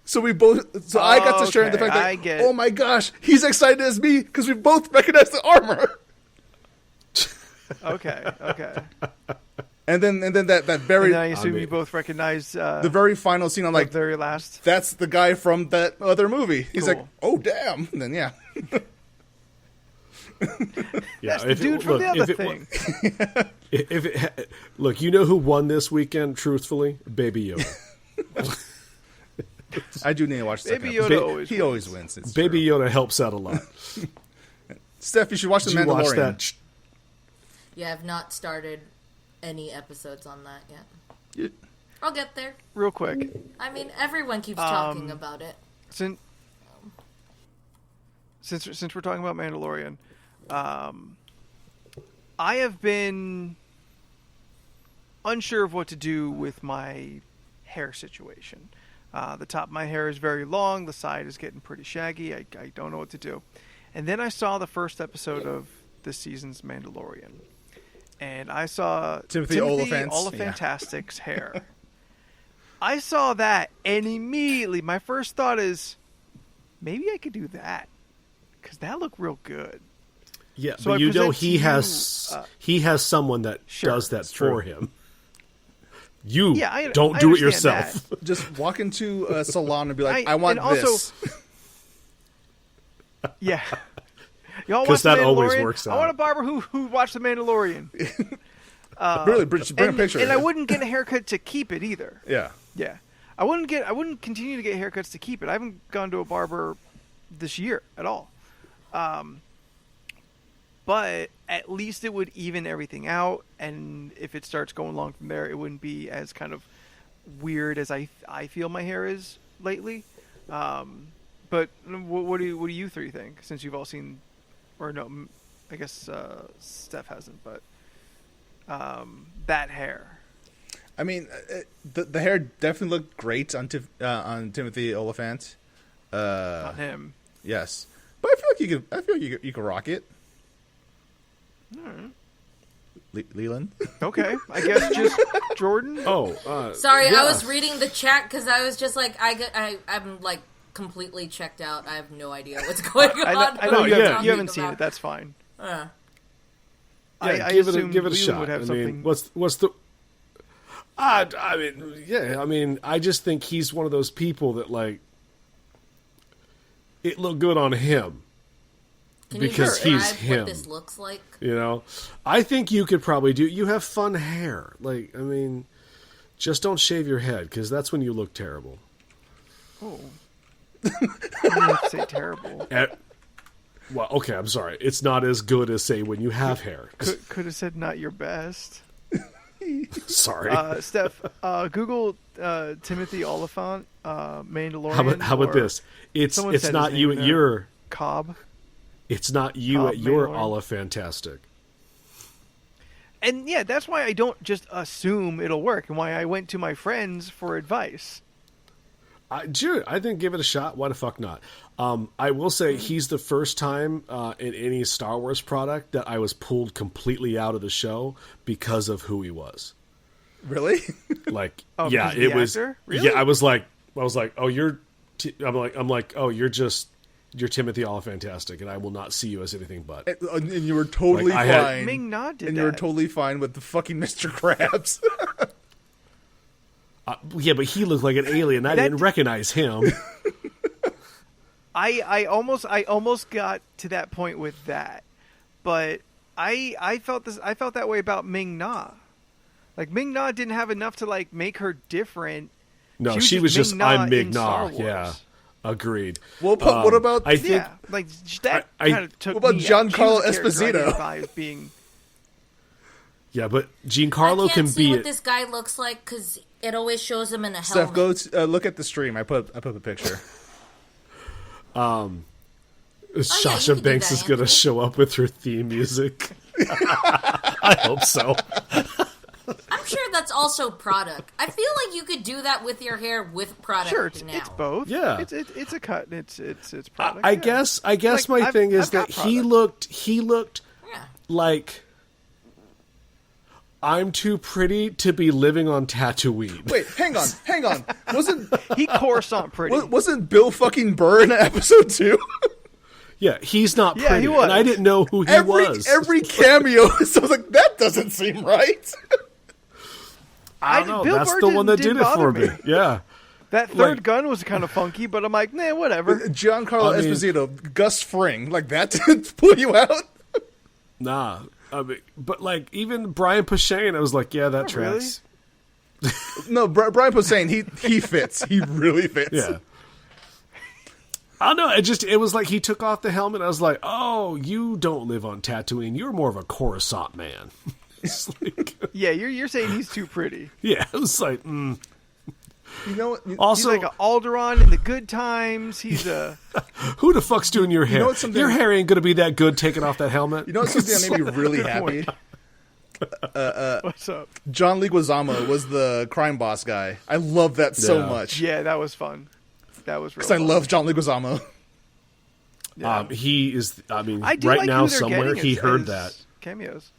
So we both. So I got to share in the fact that, oh my gosh, he's excited as me because we both recognize the armor. Okay. And then that very. And I assume you both recognize the very final scene. I'm like, the very last. That's the guy from that other movie. He's like, oh damn. And then Yeah, that's the dude from the other thing. Look, you know who won this weekend? Truthfully, Baby Yoda. I do need to watch the Baby Yoda. He always wins. It's Baby true. Yoda helps out a lot. Steph, you should watch The Did you Mandalorian. watch that? Yeah, I've not started any episodes on that yet. I'll get there. Real quick. I mean, everyone keeps talking about it. Since we're talking about Mandalorian, I have been unsure of what to do with my hair situation. The top of my hair is very long. The side is getting pretty shaggy. I don't know what to do. And then I saw the first episode of this season's Mandalorian. And I saw Timothy Olyphantastic's hair. I saw that, and immediately my first thought is, maybe I could do that. Because that looked real good. Yeah, so but you know he has someone that does that for him. You don't do it yourself. That. Just walk into a salon and be like, I want also, this. Yeah. Y'all watch 'Cause The that Mandalorian? always works I out. want a barber who watched The Mandalorian. Really, just bring a picture. And I wouldn't get a haircut to keep it either. Yeah. Yeah. I wouldn't continue to get haircuts to keep it. I haven't gone to a barber this year at all. But at least it would even everything out, and if it starts going long from there, it wouldn't be as kind of weird as I feel my hair is lately. But what do you three think? Since you've all seen, or no, I guess Steph hasn't, but that hair. I mean, the hair definitely looked great on Timothy Oliphant. On him. Yes, but I feel like you could rock it. Leland. Okay, I guess just Jordan. Sorry, yeah. I was reading the chat because I was just like, I'm like completely checked out. I have no idea what's going on. I know you yeah. haven't seen it. That's fine. Yeah, I give assume it a Leland shot. would have I something. mean, what's the? I mean, yeah. I mean, I just think he's one of those people that like it looked good on him. Can because you he's describe him. what this looks like? You know, I think you could probably do. You have fun hair. Like, I mean, just don't shave your head because that's when you look terrible. Oh, I didn't have to say terrible. Well, okay, I'm sorry. It's not as good as say when you have hair. Could have said not your best. Sorry. Steph, Google Timothy Oliphant, Mandalorian. How about this? It's not you at your Cobb. It's not you Cobb at your Mandalorian. Olifantastic. And yeah, that's why I don't just assume it'll work, and why I went to my friends for advice. Dude, I think give it a shot. Why the fuck not? I will say he's the first time in any Star Wars product that I was pulled completely out of the show because of who he was. Really? Like, Oh, yeah, because of it the was. actor? Really? Yeah, I was like, oh, you're. I'm like, oh, you're Timothy Olifantastic, and I will not see you as anything but. And you were totally Like, I had- fine. Ming-Na did and that. you were totally fine with the fucking Mr. Krabs. Yeah, but he looked like an alien. I didn't recognize him. I almost got to that point with that, but I felt that way about Ming-Na. Like, Ming-Na didn't have enough to like make her different. No, she was just Ming-Na I'm in Star Ming-Na. Wars. Yeah, agreed. Well, what about I think Yeah, like that kind of took. What about me out. She was Giancarlo a character I Esposito? identify as being. yeah, but I Giancarlo can't can see be what it. this guy looks like because it always shows him in a Steph, helmet. go look at the stream. I put a picture. Sasha can do Banks that, is going to Anthony. show up with her theme music. I hope so. I'm sure that's also product. I feel like you could do that with your hair with product Sure, now. it's both. Yeah. it's a cut. It's product. I yeah. guess Like, my thing is I've got that he product. looked Yeah. like I'm too pretty to be living on Tatooine. Wait, hang on. He Coruscant pretty. Wasn't Bill fucking Burr in episode 2? Yeah, he's not Yeah, pretty, he was. and I didn't know who he was. Every cameo. So I was like, that doesn't seem right. I don't know. Bill That's Burr the one that didn't did it for bother me. Yeah. That third gun was kind of funky, but I'm like, nah, whatever. Giancarlo I mean- Esposito, Gus Fring, like that didn't pull you out? Nah. I mean, but like even Brian Posehn, I was like, yeah, that Oh, really? tracks. No, Brian Posehn, he fits. He really fits. Yeah. I don't know. It was like he took off the helmet. I was like, oh, you don't live on Tatooine. You're more of a Coruscant man. It's like, Yeah, you're saying he's too pretty. yeah, it was like, You know what? Also, He's like an Alderaan in the good times. He's a who the fuck's doing your hair? know what's something- Your hair ain't gonna be that good taking off that helmet. You know what's something that made me really happy? what's up? John Leguizamo was the crime boss guy. I love that so Yeah. much. Yeah, that was fun. That was real. Because I fun. love John Leguizamo. Yeah. He is. I mean, I do right like now who they're somewhere getting he as- heard as that. cameos.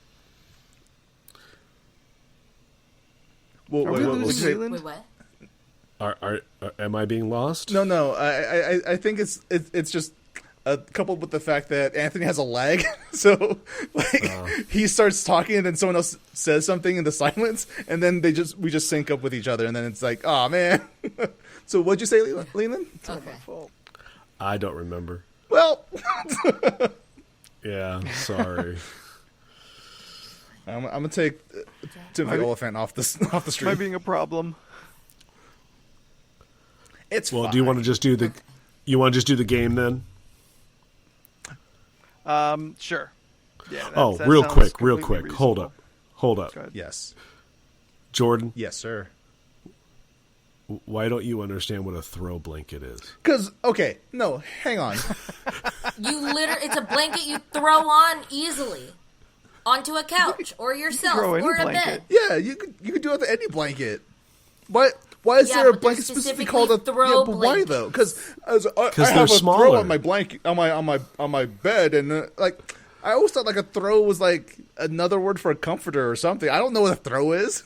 Well, Are we what'd you losing say? Leland? Wait, what? Am I being lost? No. I think it's just coupled with the fact that Anthony has a lag, so like he starts talking and then someone else says something in the silence, and then we just sync up with each other, and then it's like, oh man. So what'd you say, Leland? Okay. I don't remember. Well, yeah, sorry. I'm gonna take Timothy Oliphant off the street. Might being a problem. It's well. fine. Do you want to just do the? You want to just do the game then? Sure. Yeah. That real sounds quick. completely Hold reasonable. up. Go ahead. Yes. Jordan, Yes, sir. why don't you understand what a throw blanket is? Because no, hang on. It's a blanket you throw on easily onto a couch or yourself throw any or a blanket. bed. Yeah, you could do it with any blanket. Why is there a but blanket they're specifically specifically called a throw but why blankets. though? Because I they're have a smaller. throw on my blanket on my bed, and like I always thought like a throw was like another word for a comforter or something. I don't know what a throw is.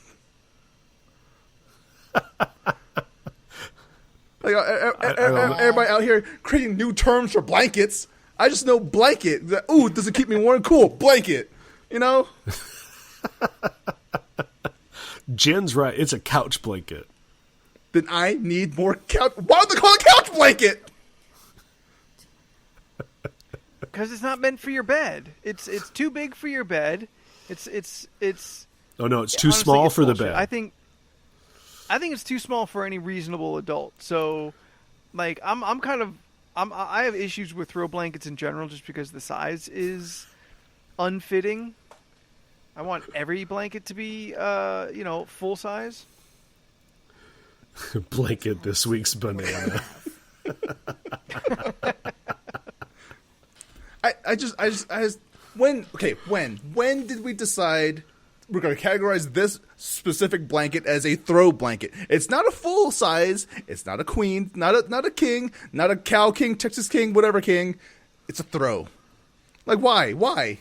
Like everybody out here creating new terms for blankets. I just know blanket. Ooh, does it keep me warm? Cool, blanket. You know. Jen's right. It's a couch blanket. Then I need more couch. Why would they call it a couch blanket? Because it's not meant for your bed. It's too big for your bed. It's. Oh no, it's too honestly, small it's for the bullshit. bed. I think it's too small for any reasonable adult. So, like, I have issues with throw blankets in general, just because the size is unfitting. I want every blanket to be, full size. Blanket this week's banana. When did we decide we're going to categorize this specific blanket as a throw blanket? It's not a full size. It's not a queen, not a king, not a cow king, Texas king, whatever king. It's a throw. Like why? Why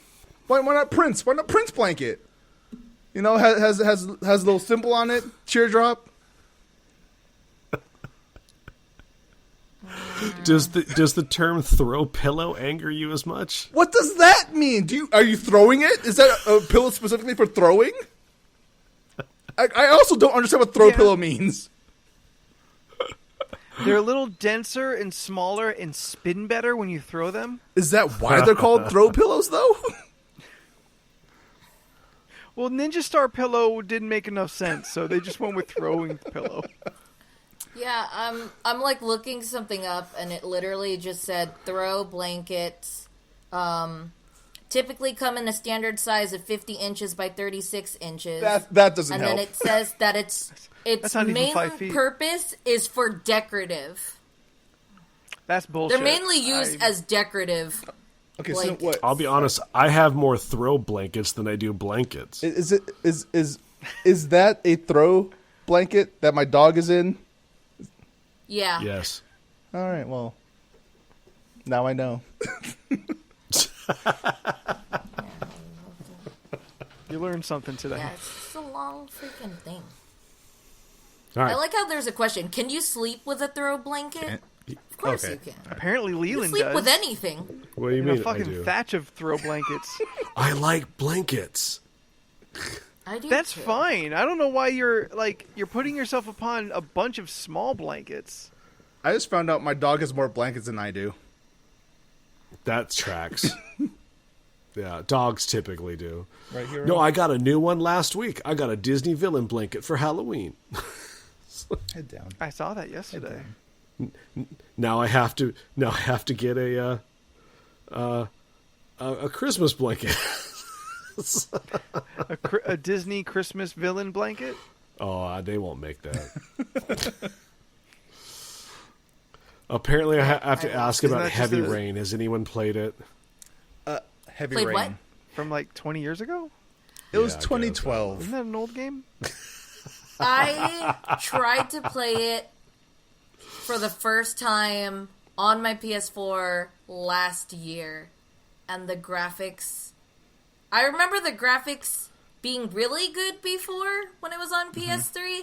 not Prince? Why not Prince blanket? You know, has a little symbol on it, teardrop. Does the term throw pillow anger you as much? What does that mean? Are you throwing it? Is that a pillow specifically for throwing? I also don't understand what throw pillow means. They're a little denser and smaller and spin better when you throw them. Is that why they're called throw pillows, though? Well, Ninja Star Pillow didn't make enough sense, so they just went with throwing pillow. Yeah, I'm like looking something up, and it literally just said throw blankets. Typically come in a standard size of 50 inches by 36 inches. That doesn't and help. then it says that its not even main 5 feet. purpose is for decorative. That's bullshit. They're mainly used as decorative. Okay, like- so what? I'll be honest. I have more throw blankets than I do blankets. Is that a throw blanket that my dog is in? Yeah. Yes. All right, well, now I know. You learned something today. Yeah, it's just a long freaking thing. All right. I like how there's a question. Can you sleep with a throw blanket? Of course Okay. you can. Apparently, You Leland sleep does. with anything. What do you In a mean? I fucking do. thatch of throw blankets. I like blankets. I do. That's too. fine. I don't know why you're putting yourself upon a bunch of small blankets. I just found out my dog has more blankets than I do. That tracks. Yeah, dogs typically do. Right here. No, I got a new one last week. I got a Disney villain blanket for Halloween. Head down. I saw that yesterday. Now I have to get a Christmas blanket. A Disney Christmas villain blanket. Oh, they won't make that. Apparently, I have to ask Isn't about that just Heavy a- Rain. Has anyone played it? Heavy Played rain. what? From like 20 years ago? It was Yeah, I guess. 2012. Isn't that an old game? I tried to play it for the first time on my PS4 last year, and the graphics... I remember the graphics being really good before when it was on PS3,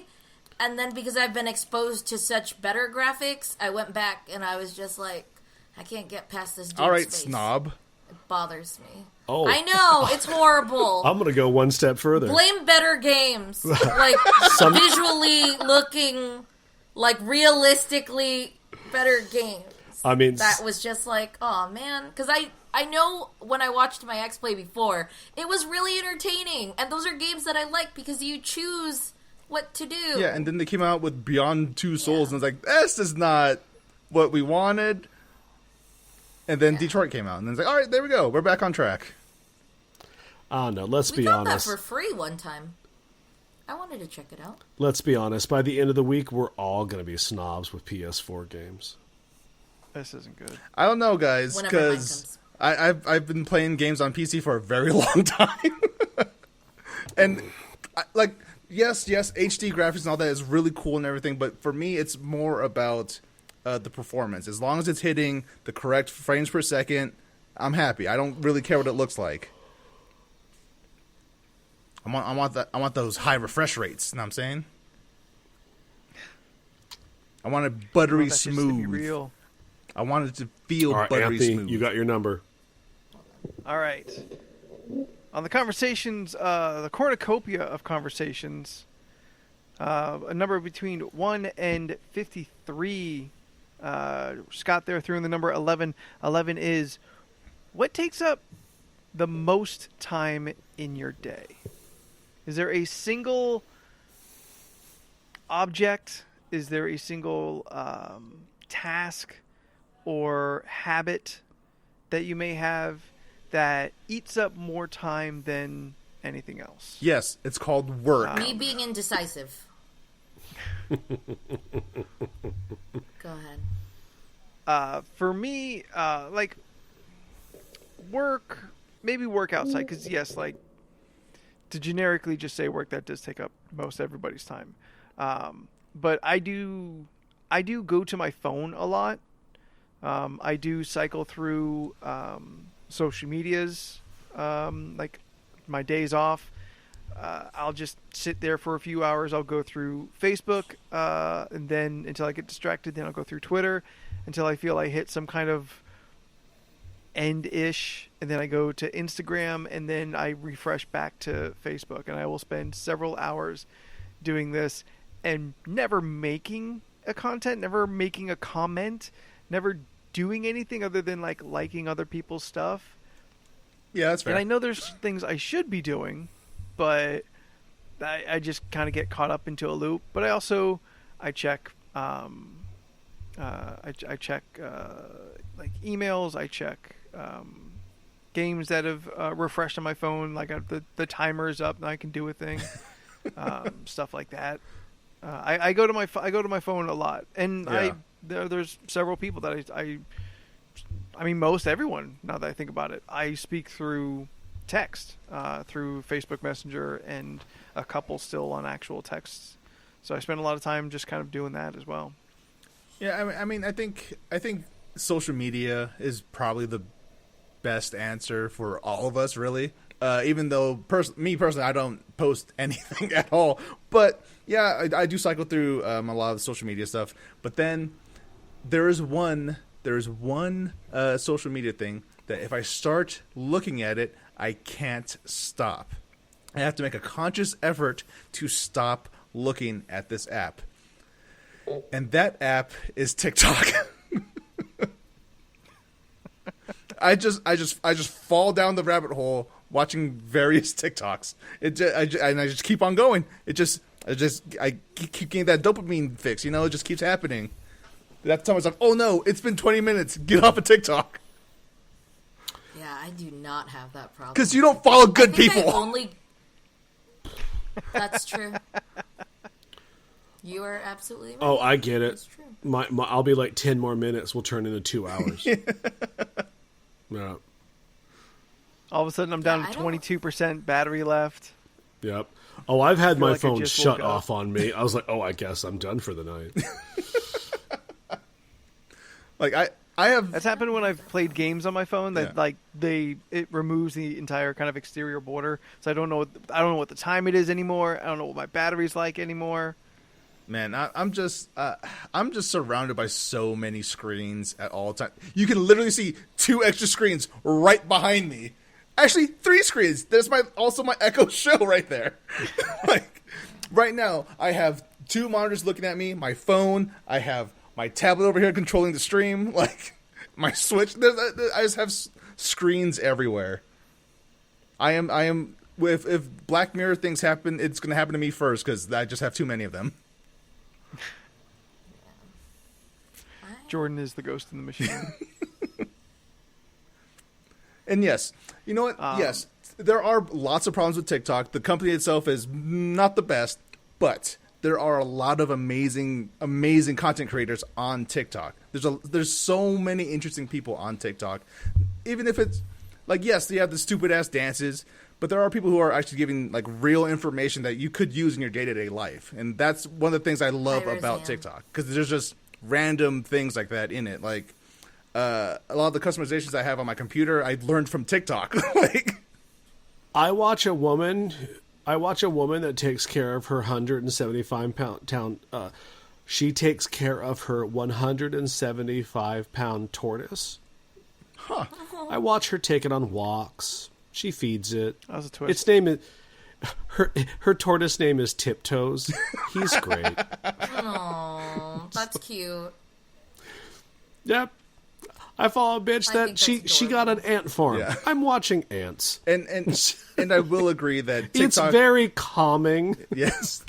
and then because I've been exposed to such better graphics, I went back and I was just like, I can't get past this dude's All right, face. snob. It bothers me. Oh. I know, it's horrible. I'm going to go one step further. Blame better games. Like, visually looking, like, realistically better games. I mean, that was just like, oh man, because I know when I watched my ex play before, it was really entertaining, and those are games that I like because you choose what to do. Yeah, and then they came out with Beyond Two Souls, and I was like, this is not what we wanted. And then Detroit came out, and then it's like, all right, there we go, we're back on track. I don't know. Let's be got honest. that for free one time. I wanted to check it out. Let's be honest. By the end of the week, we're all going to be snobs with PS4 games. This isn't good. I don't know, guys, because I've been playing games on PC for a very long time, and yes, HD graphics and all that is really cool and everything, but for me, it's more about the performance. As long as it's hitting the correct frames per second, I'm happy. I don't really care what it looks like. I want those high refresh rates. You know what I'm saying? I want it buttery smooth. To be real. I want it to feel buttery Anthony, smooth. You got your number. All right. On the conversations, the cornucopia of conversations, a number between 1 and 53. Scott there threw in the number 11. 11 is, what takes up the most time in your day? Is there a single object? Is there a single task or habit that you may have that eats up more time than anything else? Yes, it's called work. Me being indecisive. Go ahead. For me, like work, maybe work outside, because yes, like to generically just say work, that does take up most everybody's time. But I do go to my phone a lot. I do cycle through social medias, like my days off. I'll just sit there for a few hours. I'll go through Facebook, and then until I get distracted, then I'll go through Twitter until I feel I hit some kind of end-ish, and then I go to Instagram, and then I refresh back to Facebook, and I will spend several hours doing this and never making a content, never making a comment, never doing anything other than like liking other people's stuff. Yeah, that's fair. And I know there's things I should be doing, but I just kind of get caught up into a loop. But I also I check I check like emails. I check games that have refreshed on my phone. Like the timer is up and I can do a thing. Stuff like that. I go to my phone a lot, and yeah. There's several people that I mean most everyone, now that I think about it, I speak through text, through Facebook Messenger, and a couple still on actual texts. So I spend a lot of time just kind of doing that as well. Yeah, I mean, I think social media is probably the best answer for all of us, really. Even though me personally, I don't post anything at all. But yeah, I do cycle through a lot of the social media stuff. But then there is one social media thing that if I start looking at it, I can't stop. I have to make a conscious effort to stop looking at this app. And that app is TikTok. I just fall down the rabbit hole watching various TikToks. I just keep on going. I keep getting that dopamine fix. You know, it just keeps happening. That time I was like, oh no, it's been 20 minutes. Get off of TikTok. Yeah, I do not have that problem. Because you don't follow good people. That's true. You are absolutely right. Oh, I get it. That's true. My I'll be like 10 more minutes will turn into 2 hours. Yeah. All of a sudden, I'm down to 22% battery left. Yep. Oh, I've had my like phone shut off on me. I was like, oh, I guess I'm done for the night. Like I have. That's happened when I've played games on my phone. That it removes the entire kind of exterior border, so I don't know what the time it is anymore. I don't know what my battery's like anymore. Man, I'm just surrounded by so many screens at all times. You can literally see 2 extra screens right behind me. Actually, 3 screens. There's also my Echo Show right there. Like right now, I have 2 monitors looking at me. My phone. I have my tablet over here controlling the stream, like my Switch. I just have screens everywhere. I am. If Black Mirror things happen, it's going to happen to me first because I just have too many of them. Jordan is the ghost in the machine. And yes, you know what? Yes, there are lots of problems with TikTok. The company itself is not the best, but there are a lot of amazing content creators on TikTok. There's so many interesting people on TikTok. Even if it's like, yes, they have the stupid ass dances, but there are people who are actually giving like real information that you could use in your day-to-day life. And that's one of the things I love about TikTok, because there's just random things like that in it. Like a lot of the customizations I have on my computer, I learned from TikTok. Like, I watch a woman that takes care of her 175-pound. She takes care of her 175-pound tortoise. Huh. I watch her take it on walks. She feeds it. That was a twist. Its name is her tortoise name is Tiptoes. He's great. Oh, that's cute. Yep. I follow a bitch that she got an ant farm. Yeah. I'm watching ants. And I will agree that TikTok... It's very calming. Yes.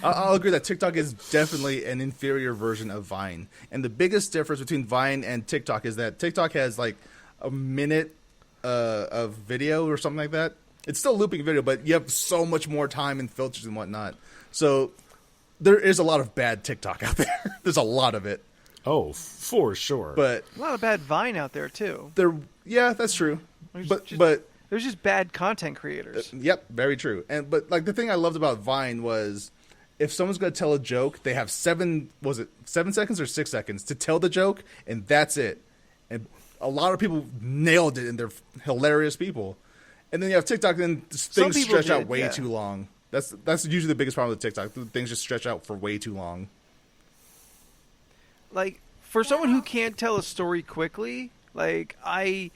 I'll agree that TikTok is definitely an inferior version of Vine. And the biggest difference between Vine and TikTok is that TikTok has like a minute of video or something like that. It's still looping video, but you have so much more time and filters and whatnot. So there is a lot of bad TikTok out there. There's a lot of it. Oh, for sure. But a lot of bad Vine out there too. Yeah, that's true. But there's just bad content creators. Yep, very true. But like the thing I loved about Vine was, if someone's going to tell a joke, they have 7 seconds or 6 seconds to tell the joke, and that's it. And a lot of people nailed it, and they're hilarious people. And then you have TikTok, and things stretch out way too long. That's usually the biggest problem with TikTok. Things just stretch out for way too long. Like, for someone who can't tell a story quickly, like I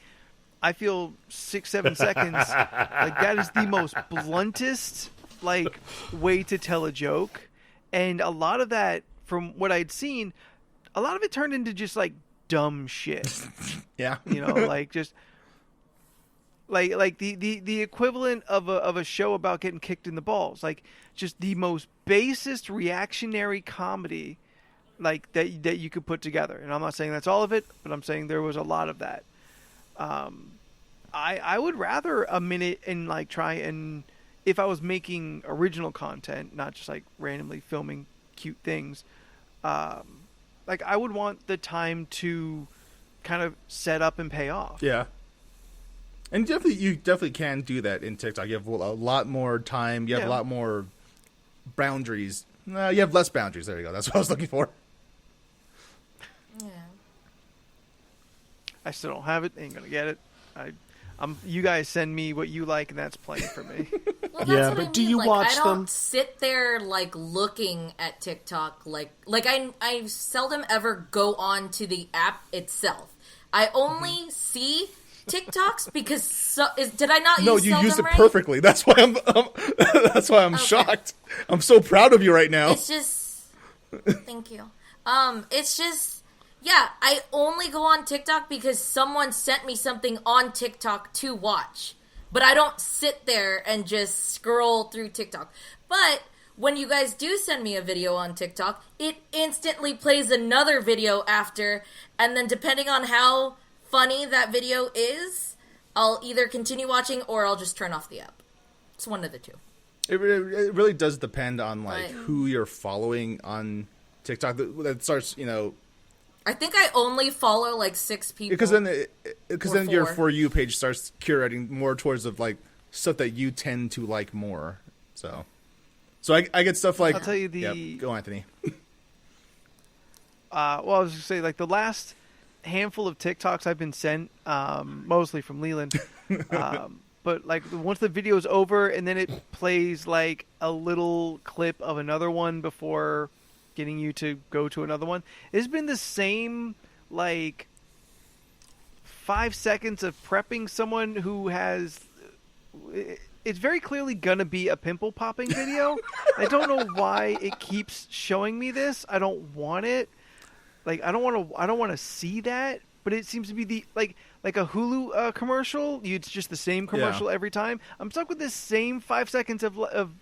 feel 6-7 seconds, like that is the most bluntest like way to tell a joke. And a lot of that, from what I'd seen, a lot of it turned into just like dumb shit. Yeah. You know, like just like the equivalent of a show about getting kicked in the balls. Like just the most basest reactionary comedy like that you could put together. And I'm not saying that's all of it, but I'm saying there was a lot of that. I would rather a minute and like try and, if I was making original content, not just like randomly filming cute things, like I would want the time to kind of set up and pay off. Yeah. And you definitely can do that in TikTok. You have a lot more time. You have a lot more boundaries. You have less boundaries. There you go. That's what I was looking for. Yeah. I still don't have it. Ain't gonna get it. You guys send me what you like, and that's plenty for me. Well, yeah, but do you watch them? I don't sit there like looking at TikTok like I seldom ever go on to the app itself. I only see TikToks because did I not? No, you used it perfectly. That's why I'm shocked. I'm so proud of you right now. It's just thank you. It's just. Yeah, I only go on TikTok because someone sent me something on TikTok to watch. But I don't sit there and just scroll through TikTok. But when you guys do send me a video on TikTok, it instantly plays another video after. And then depending on how funny that video is, I'll either continue watching or I'll just turn off the app. It's one of the two. It really does depend on who you're following on TikTok. That starts, I think I only follow like 6 people. Because then your For You page starts curating more towards stuff that you tend to like more. So I get stuff like. I'll tell you go, Anthony. I was going to say, like, the last handful of TikToks I've been sent, mostly from Leland, but like once the video is over and then it plays like a little clip of another one before getting you to go to another one. It's been the same, like, 5 seconds of prepping someone who has... It's very clearly gonna be a pimple popping video. I don't know why it keeps showing me this. I don't want it. like I don't want to see that, but it seems to be the like a Hulu commercial. It's just the same commercial every time. I'm stuck with this same 5 seconds of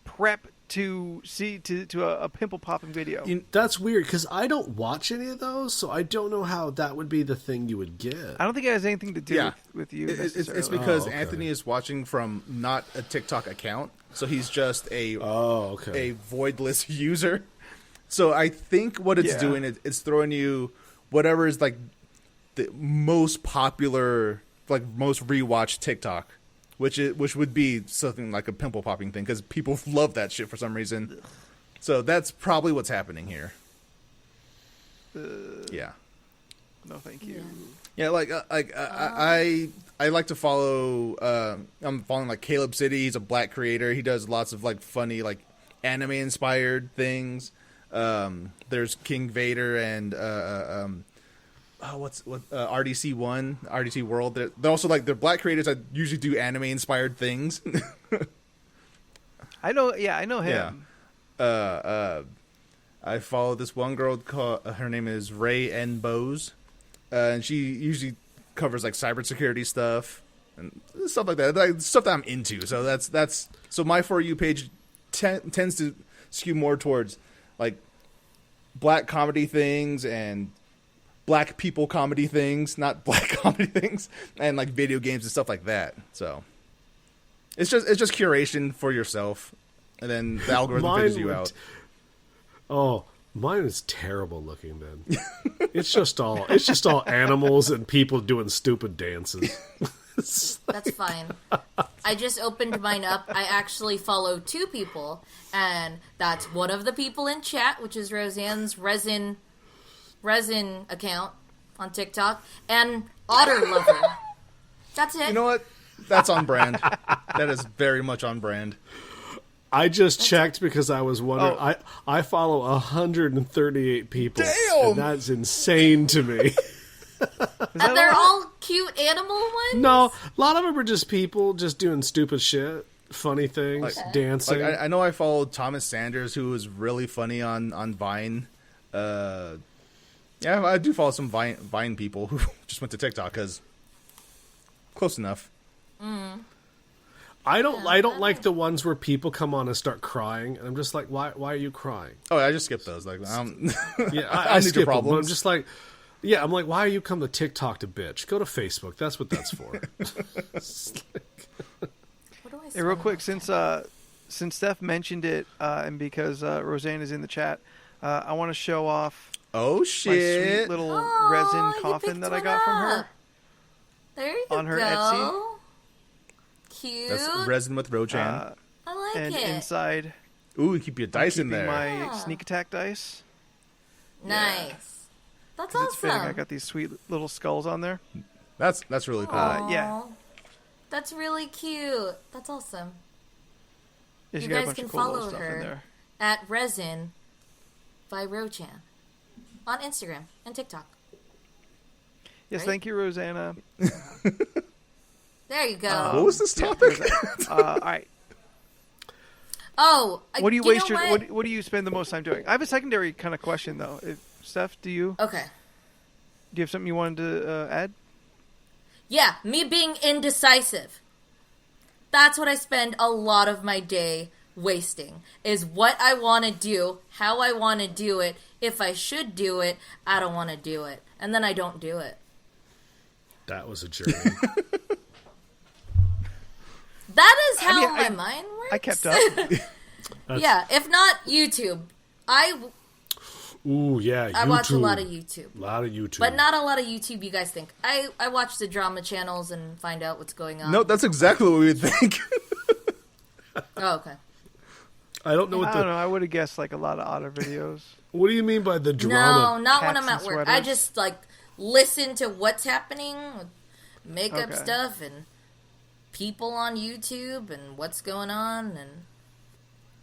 prep to see to a pimple popping video. That's weird because I don't watch any of those, so I don't know how that would be the thing you would get. I don't think it has anything to do with you. It's because Anthony is watching from not a TikTok account, so he's just a voidless user. So I think what it's doing is it's throwing you whatever is like the most popular, like most rewatched TikTok. Which would be something like a pimple popping thing because people love that shit for some reason. So that's probably what's happening here. Yeah. No, thank you. Yeah, I like to follow. I'm following like Caleb City. He's a black creator. He does lots of like funny like anime inspired things. There's King Vader and RDC World. They're also like they're black creators that usually do anime inspired things. I know him. Yeah. I follow this one girl called her name is Ray N. Bose, and she usually covers like cybersecurity stuff and stuff like that, like stuff that I'm into. So that's so my For You page tends to skew more towards like black comedy things and black people comedy things, not black comedy things, and like video games and stuff like that. So it's just curation for yourself, and then the algorithm figures you out. Oh, mine is terrible looking, man. It's just all animals and people doing stupid dances. That's fine. I just opened mine up. I actually follow 2 people, and that's one of the people in chat, which is Roseanne's resin account on TikTok, and Otter Lover. That's it. You know what? That's on brand. That is very much on brand. I just checked because I was wondering. I follow 138 people. Damn! And that's insane to me. And they're all cute animal ones? No, a lot of them are just people just doing stupid shit, funny things, dancing. Like, I know I followed Thomas Sanders, who was really funny on Vine. Yeah, I do follow some Vine people who just went to TikTok because close enough. I don't like the ones where people come on and start crying, and I'm just like, why are you crying? Oh, I just skip those. Like, I skip them. But I'm just like, I'm like, why are you come to TikTok to bitch? Go to Facebook. That's what that's for. What do I say? Hey, real quick, since Steph mentioned it, and because Roseanne is in the chat, I want to show off. Oh shit! My sweet little resin coffin that I got from her. There you go. On her Etsy. Cute. That's resin with Rochan. I like and it. inside, Ooh, keep your dice in there. My sneak attack dice. Nice. That's It's fitting. awesome. I got these sweet little skulls on there. That's really cool. Yeah. That's really cute. That's awesome. Yeah, she You got a guys bunch can of cool little follow stuff in her there. at Resin by Rochan on Instagram and TikTok. Yes, Right? thank you, Rosanna. There you go. What was this topic? All right. Oh, What do you waste know your? what? What do you spend the most time doing? I have a secondary kind of question though. Steph, do you Okay. have something you wanted to add? Yeah, me being indecisive. That's what I spend a lot of my day wasting. Is what I want to do, how I want to do it, if I should do it, I don't want to do it. And then I don't do it. That was a journey. That is how I my mind works. I kept up. Yeah, if not YouTube. Ooh, yeah, YouTube. I watch a lot of YouTube. A lot of YouTube. But not a lot of YouTube you guys think. I watch the drama channels and find out what's going on. No, that's exactly what we would think. Oh, okay. I don't know what I don't know. I would have guessed like a lot of otter videos. What do you mean by the No, drama? not when Cats I'm at and work. I sweaters. just like listen to what's happening with makeup Okay. stuff and people on YouTube and what's going on and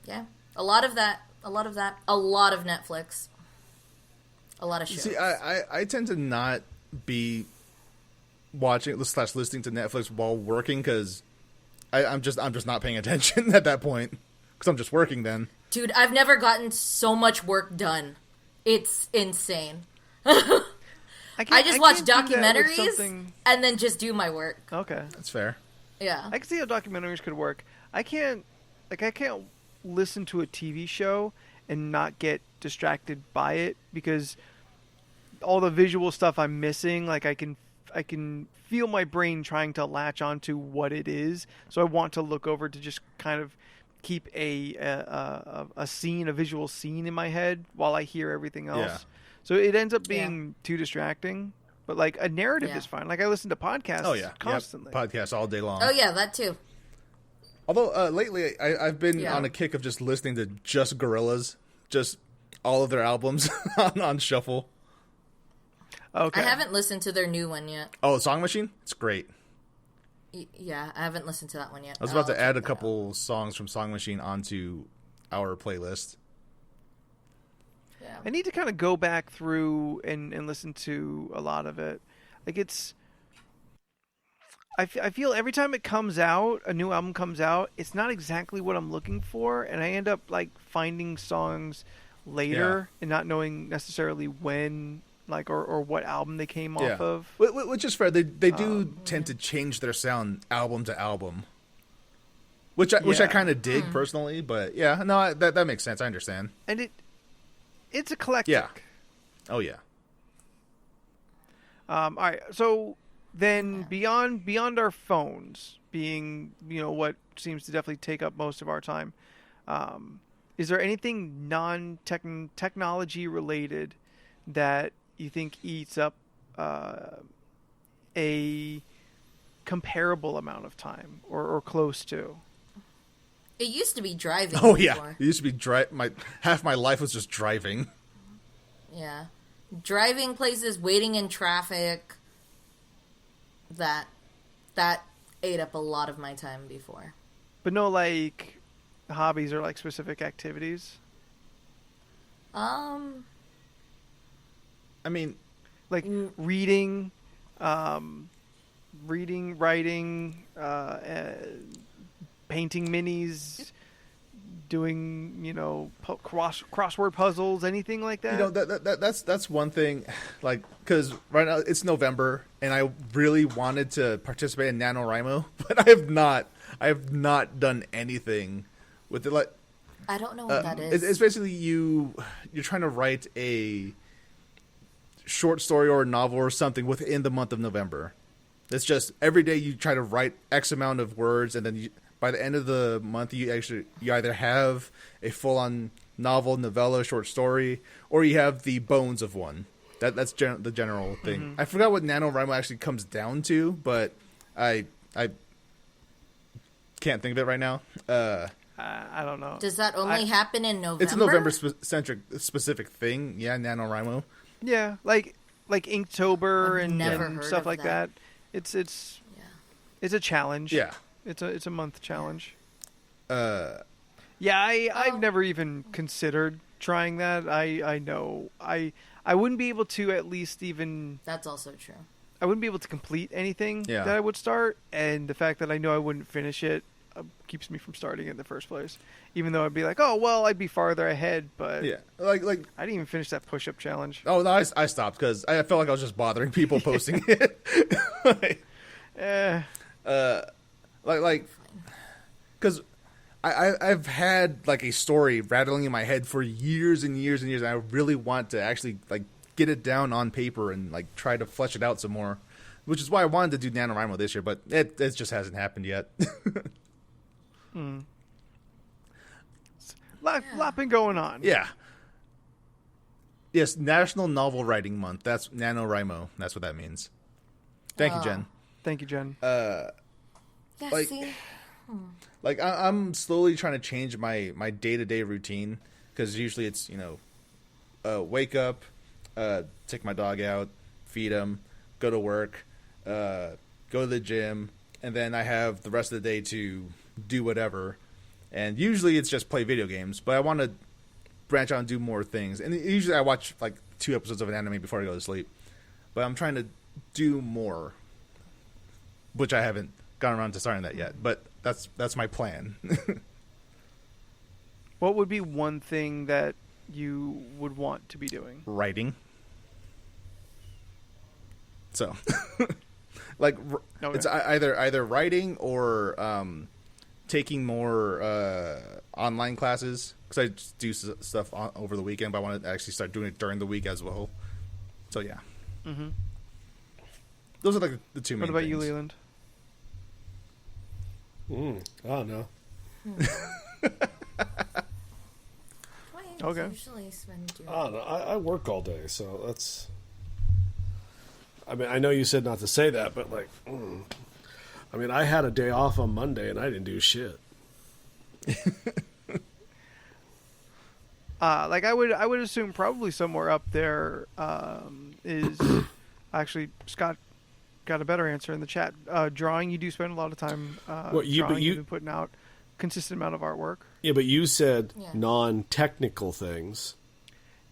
yeah, a lot of that, a lot of Netflix, a lot of shows. See, I tend to not be watching / listening to Netflix while working because I'm just not paying attention at that point because I'm just working then. Dude, I've never gotten so much work done. It's insane. I just watch can't do that with documentaries something- and then just do my work. Okay. That's fair. Yeah. I can see how documentaries could work. I can't listen to a TV show and not get distracted by it because all the visual stuff I'm missing, like I can feel my brain trying to latch onto what it is. So I want to look over to just kind of keep a scene, a visual scene in my head while I hear everything else. Yeah. So it ends up being too distracting. But like a narrative is fine. Like I listen to podcasts constantly. Yep. Podcasts all day long. Oh yeah, that too. Although lately I've been on a kick of just listening to just Gorillaz, just all of their albums on shuffle. Okay. I haven't listened to their new one yet. Oh, Song Machine? It's great. Yeah, I haven't listened to that one yet. I was about to add a couple songs from Song Machine onto our playlist. Yeah. I need to kind of go back through and listen to a lot of it. Like I feel every time it comes out, a new album comes out, it's not exactly what I'm looking for, and I end up like finding songs later and not knowing necessarily when, like, or what album they came off of. Which is fair. They do tend to change their sound album to album, which I kind of dig personally. But yeah, no, that makes sense. I understand. And it's eclectic. Yeah. Oh yeah. All right. So then beyond our phones being, what seems to definitely take up most of our time, is there anything non-technology related that you think eats up a comparable amount of time or close to? It used to be driving. Oh before. yeah, it used to be half my life was just driving. Yeah, driving places, waiting in traffic. That ate up a lot of my time before. But no, like hobbies or like specific activities. I mean, like reading, writing, painting minis, doing crossword puzzles, anything like that. That's one thing, like, because right now it's November and I really wanted to participate in NaNoWriMo, but I have not done anything with it. Like, I don't know what that is. It's basically you're trying to write a short story or a novel or something within the month of November. It's just every day you try to write X amount of words, and then by the end of the month you either have a full-on novel, novella, short story, or you have the bones of one. That's the general thing. Mm-hmm. I forgot what NaNoWriMo actually comes down to, but I can't think of it right now. I don't know. Does that only happen in November? It's a November specific thing. Yeah, NaNoWriMo. Yeah, like Inktober and stuff like that. It's a challenge. Yeah, it's a month challenge. Yeah, I've never even considered trying that. I know I wouldn't be able to at least even. That's also true. I wouldn't be able to complete anything that I would start, and the fact that I know I wouldn't finish it keeps me from starting it in the first place. Even though I'd be like, oh well, I'd be farther ahead, but yeah, like I didn't even finish that push-up challenge. Oh no, I stopped because I felt like I was just bothering people posting it. Because I've had like a story rattling in my head for years and years and years, and I really want to actually like get it down on paper and like try to flesh it out some more, which is why I wanted to do NaNoWriMo this year, but it just hasn't happened yet. Lot been going on. Yeah. Yes, National Novel Writing Month. That's NaNoWriMo. That's what that means. Thank you, Jen. Thank you, Jen. Like I'm slowly trying to change my day-to-day routine, because usually it's wake up, take my dog out, feed him, go to work, go to the gym, and then I have the rest of the day to do whatever. And usually it's just play video games, but I want to branch out and do more things. And usually I watch like 2 episodes of an anime before I go to sleep. But I'm trying to do more, which I haven't gotten around to starting that yet. But that's my plan. What would be one thing that you would want to be doing? Writing. So, like, it's either writing or taking more online classes, because I just do stuff over the weekend, but I want to actually start doing it during the week as well. So yeah. Mm-hmm. Those are like the two main things. What about you, Leland? I don't know. Okay. Usually spend doing? I don't know. I work all day, so that's. I mean, I know you said not to say that, but like, I mean, I had a day off on Monday and I didn't do shit. Like I would assume probably somewhere up there is actually Scott got a better answer in the chat. Drawing, you do spend a lot of time. Drawing, you've been putting out consistent amount of artwork. Yeah, but you said non-technical things,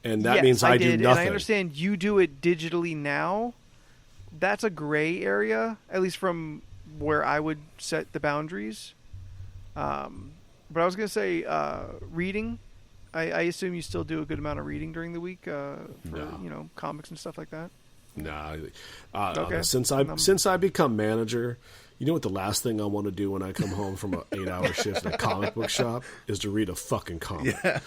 and that means I do nothing. And I understand you do it digitally now. That's a gray area, at least from where I would set the boundaries. But I was going to say reading. I assume you still do a good amount of reading during the week for comics and stuff like that. Nah. Okay. Since I become manager, you know what the last thing I want to do when I come home from an 8-hour shift in a comic book shop is to read a fucking comic. Yeah.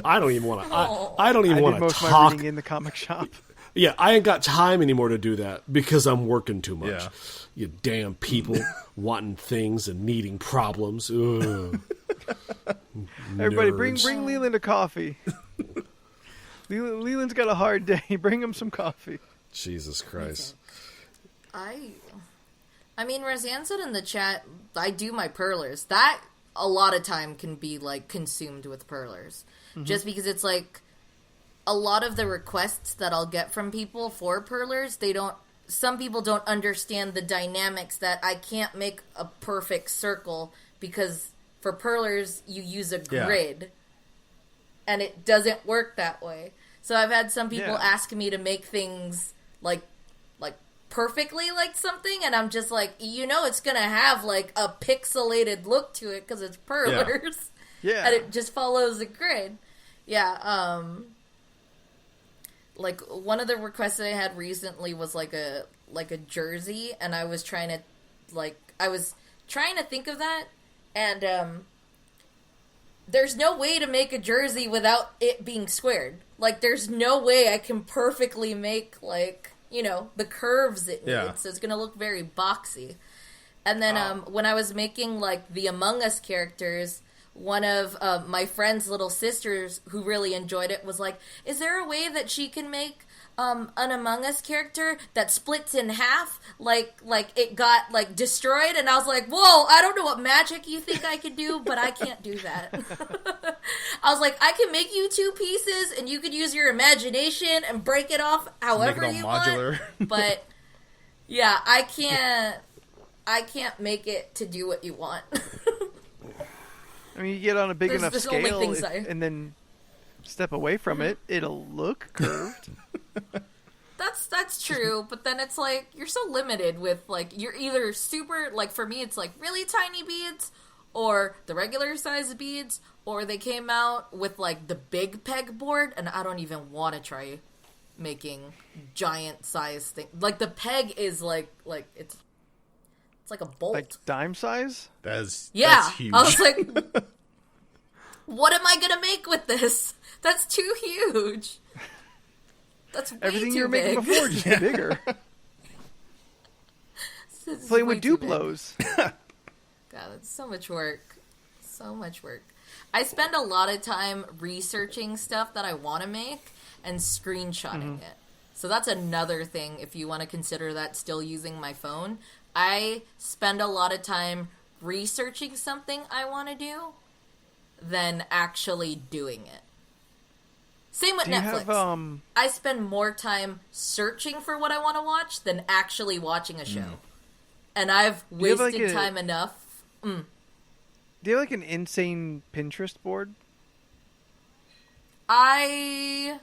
I don't even want to. I don't even want to talk. My reading in the comic shop. Yeah, I ain't got time anymore to do that because I'm working too much. Yeah. You damn people wanting things and needing problems. Ugh. Everybody, bring Leland a coffee. Leland's got a hard day. Bring him some coffee. Jesus Christ. I mean, Roseanne said in the chat, I do my perlers. That, a lot of time, can be, like, consumed with perlers. Mm-hmm. Just because it's, like, a lot of the requests that I'll get from people for perlers, some people don't understand the dynamics that I can't make a perfect circle because for perlers, you use a grid. And it doesn't work that way. So I've had some people ask me to make things, like perfectly like something, and I'm just like, it's gonna have like a pixelated look to it because it's perlers, and it just follows a grid. Like one of the requests that I had recently was like a jersey, and I was trying to think of that, and there's no way to make a jersey without it being squared. Like there's no way I can perfectly make like the curves it needs, so it's going to look very boxy. And then when I was making, like, the Among Us characters, one of my friend's little sisters who really enjoyed it was like, is there a way that she can make an Among Us character that splits in half, like it got, like, destroyed? And I was like, whoa, I don't know what magic you think I could do, but I can't do that. I was like, I can make you two pieces, and you could use your imagination and break it off however you modular. Want. But, yeah, I can't make it to do what you want. I mean, you get on a big enough scale and then step away from it, it'll look curved. That's true, but then it's like, you're so limited with, like, you're either super, like, for me, it's, like, really tiny beads, or the regular size beads, or they came out with, like, the big pegboard, and I don't even want to try making giant size thing. Like, the peg is, like it's like a bolt. Like dime size? That's huge. I was like, what am I going to make with this? That's too huge. That's way everything too you were big. making before, just bigger. Playing with Duplos. God, that's so much work. So much work. I spend a lot of time researching stuff that I want to make and screenshotting it. So that's another thing, if you want to consider that still using my phone. I spend a lot of time researching something I want to do than actually doing it. Same with Netflix. I spend more time searching for what I want to watch than actually watching a show. And I've wasted time enough. Do you have like an insane Pinterest board? I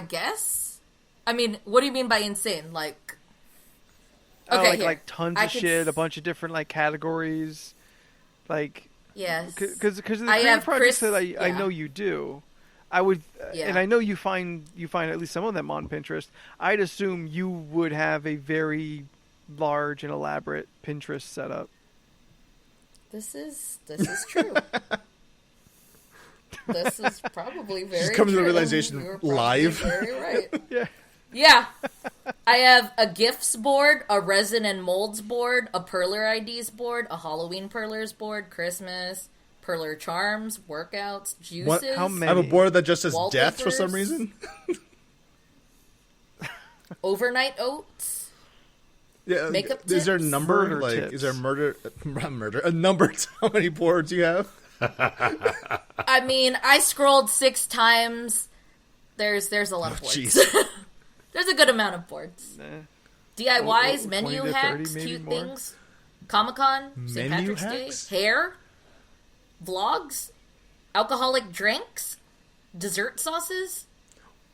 guess. I mean, what do you mean by insane? Like, okay, like tons of shit, a bunch of different like categories, like yes. Because the creative projects that I know you do, I would, Yeah. and I know you find at least some of them on Pinterest. I'd assume you would have a very large and elaborate Pinterest setup. This is true. This is probably very Just coming to the true. realization You were probably live. Very right. Yeah. Yeah. I have a gifts board, a resin and molds board, a perler IDs board, a Halloween perlers board, Christmas, perler charms, workouts, juices. What? How many? I have a board that just says death for some Wallpapers. reason. Overnight oats. Yeah, Makeup is there a tips? number? Murder Like, tips. is there a number to how many boards you have? I mean, I scrolled 6 times. There's a lot of boards. Jeez. There's a good amount of boards. DIYs, 20 menu to 30, hacks, maybe cute more. things, Comic-Con, St. Menu Patrick's hacks? Day, hair, vlogs, alcoholic drinks, dessert sauces.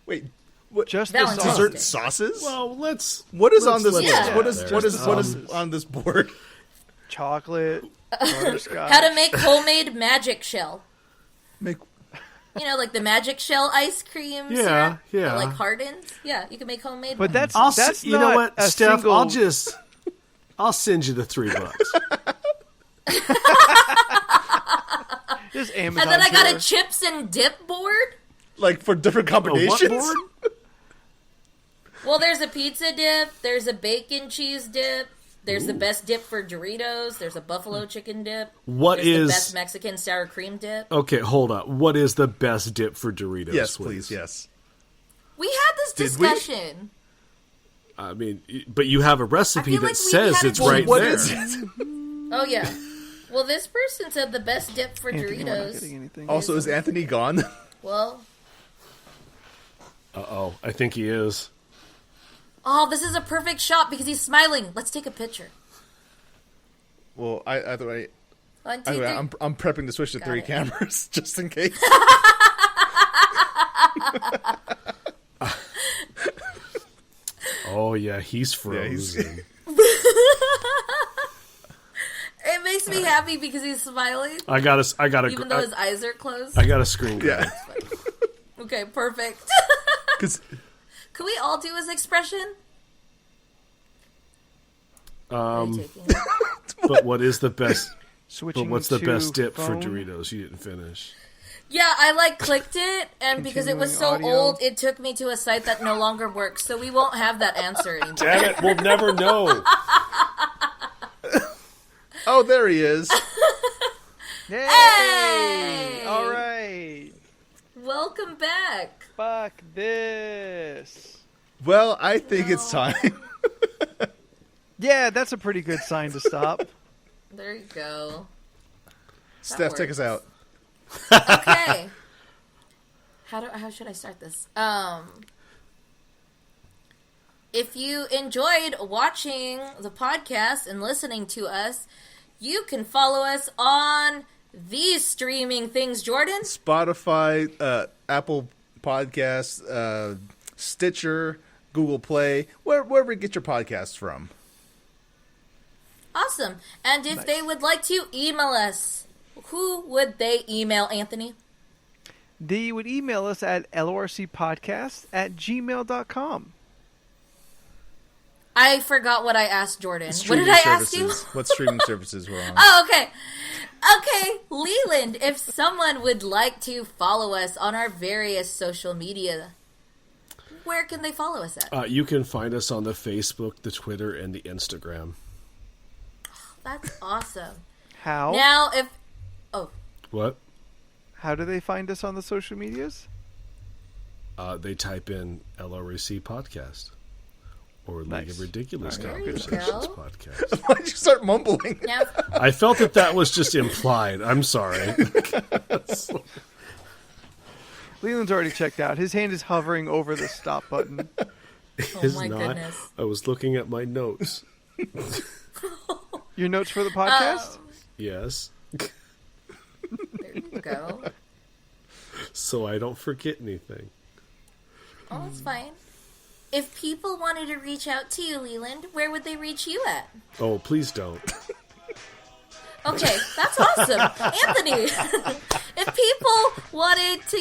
Wait, what? Just the Valentine's sauce. Dessert Day. sauces? Well, What is let's- on this let's list? get What there. is Just what the is on this board? Chocolate, butterscotch. How to make homemade magic shell. Make You know, like the magic shell ice cream Yeah, syrup yeah. that, like hardens. Yeah, you can make homemade But ones. that's you not know what, a Steph? single. I'll send you the $3. Just Amazon. And then I got a killer. chips and dip board. like for different A what combinations. board? Well, there's a pizza dip, there's a bacon cheese dip, there's the best dip for Doritos, there's a buffalo chicken dip. What there's the is- best Mexican sour cream dip. Okay, hold up. What is the best dip for Doritos? Yes, please. Yes. We had this Did we? discussion. I mean, but you have a recipe I feel that like we says had a it's Well, right What there. is it? Oh yeah. Well, this person said the best dip for Anthony, we're not Doritos. getting anything. Also, is Anthony gone? Well, Uh-oh, I think he is. oh, this is a perfect shot because he's smiling. Let's take a picture. Well, either way, 1, 2, either way, 3. I'm prepping to switch to Got 3 it. cameras just in case. Oh yeah, he's Yeah, frozen. It makes me happy because he's smiling, I got a, even though his eyes are closed. I got a screen grab. Yeah, Okay, perfect. because Can we all do his expression? Are you taking it? But what is the best? Switching But what's the to best dip phone. for Doritos? You didn't finish. Yeah, I clicked it, and because it was so Continuing audio. old, it took me to a site that no longer works. So we won't have that answer anymore. Damn it, we'll never know. oh, there he is. Yay! Hey! All right. Welcome back. Fuck this. Well, I think it's time. Yeah, that's a pretty good sign to stop. There you go. Steph, take us out. Okay. How should I start this? If you enjoyed watching the podcast and listening to us, you can follow us on these streaming things, Jordan. Spotify, Apple Podcasts, Stitcher, Google Play, wherever you get your podcasts from. Awesome. And if they would like to email us, who would they email, Anthony? They would email us at lorcpodcast@gmail.com. I forgot what I asked Jordan. What Streaming did I ask you? services. What streaming services we're on? Oh, okay. Okay, Leland, if someone would like to follow us on our various social media, where can they follow us at? You can find us on the Facebook, the Twitter, and the Instagram. That's awesome. How? Now, What? How do they find us on the social medias? They type in LRC Podcast or League Nice. of Ridiculous There you Conversations go. Podcast. Why'd you start mumbling? now, I felt that was just implied. I'm sorry. Leland's already checked out. His hand is hovering over the stop button. oh It's my not. goodness. I was looking at my notes. Your notes for the podcast? Yes. There you go. So I don't forget anything. Oh, that's fine. If people wanted to reach out to you, Leland, where would they reach you at? Oh, please don't. Okay, that's awesome. Anthony, If people wanted to,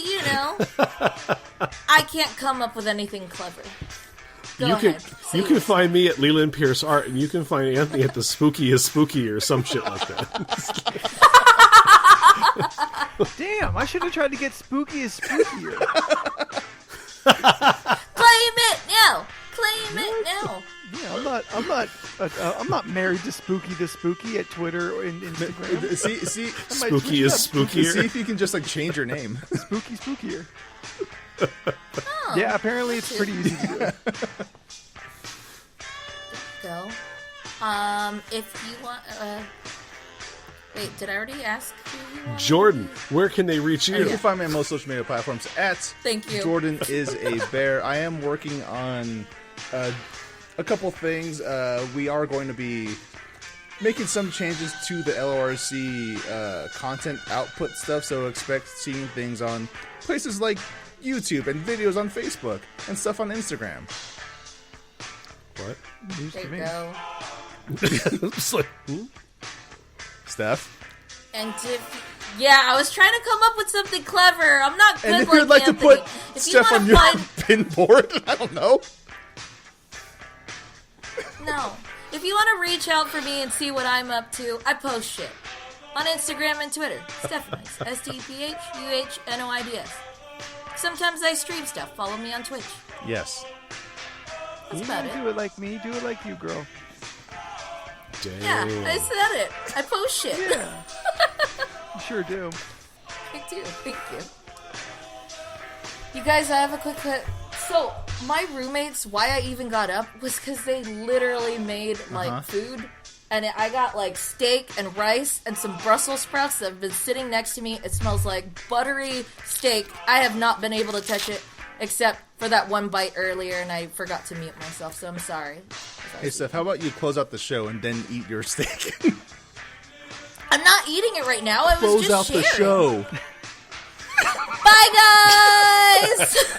I can't come up with anything clever. Go ahead. You can find me at Leland Pierce Art, and you can find Anthony at the Spooky is Spooky or some shit like that. Damn, I should have tried to get Spooky is Spookier. Claim it now. Claim it now. Yeah, I'm not married to Spooky the Spooky at Twitter or Instagram. See, Spooky is Spookier. See if you can just change your name. Spooky Spookier. Oh, Yeah, apparently it's pretty easy to do. Go. If you want, wait, did I already ask who you want? Jordan, where can they reach you? You can find me on most social media platforms at Thank you. Jordan is a bear. I am working on a couple things. We are going to be making some changes to the LoRC content output stuff, so expect seeing things on places like YouTube and videos on Facebook and stuff on Instagram. What? There you go. It's like, Steph? And I was trying to come up with something clever. I'm not good And if like you'd like Anthony. to put If Steph you on wanna your pin board, I don't know. No. If you want to reach out for me and see what I'm up to, I post shit. On Instagram and Twitter. Stephanoids. STEPHUHNOIDS. Sometimes I stream stuff. Follow me on Twitch. Yes. That's You about don't it. do it like me, do it like you, girl. damn. Yeah, I said it. I post shit. Yeah. You sure do. I do. Thank you. You guys, I have a quick So, my roommates, why I even got up was because they literally made, food. And I got, steak and rice and some Brussels sprouts that have been sitting next to me. It smells like buttery steak. I have not been able to touch it except for that one bite earlier, and I forgot to mute myself, so I'm sorry. Hey, Steph, how about you close out the show and then eat your steak? I'm not eating it right now. I was Close just out sharing. the show. Bye, guys!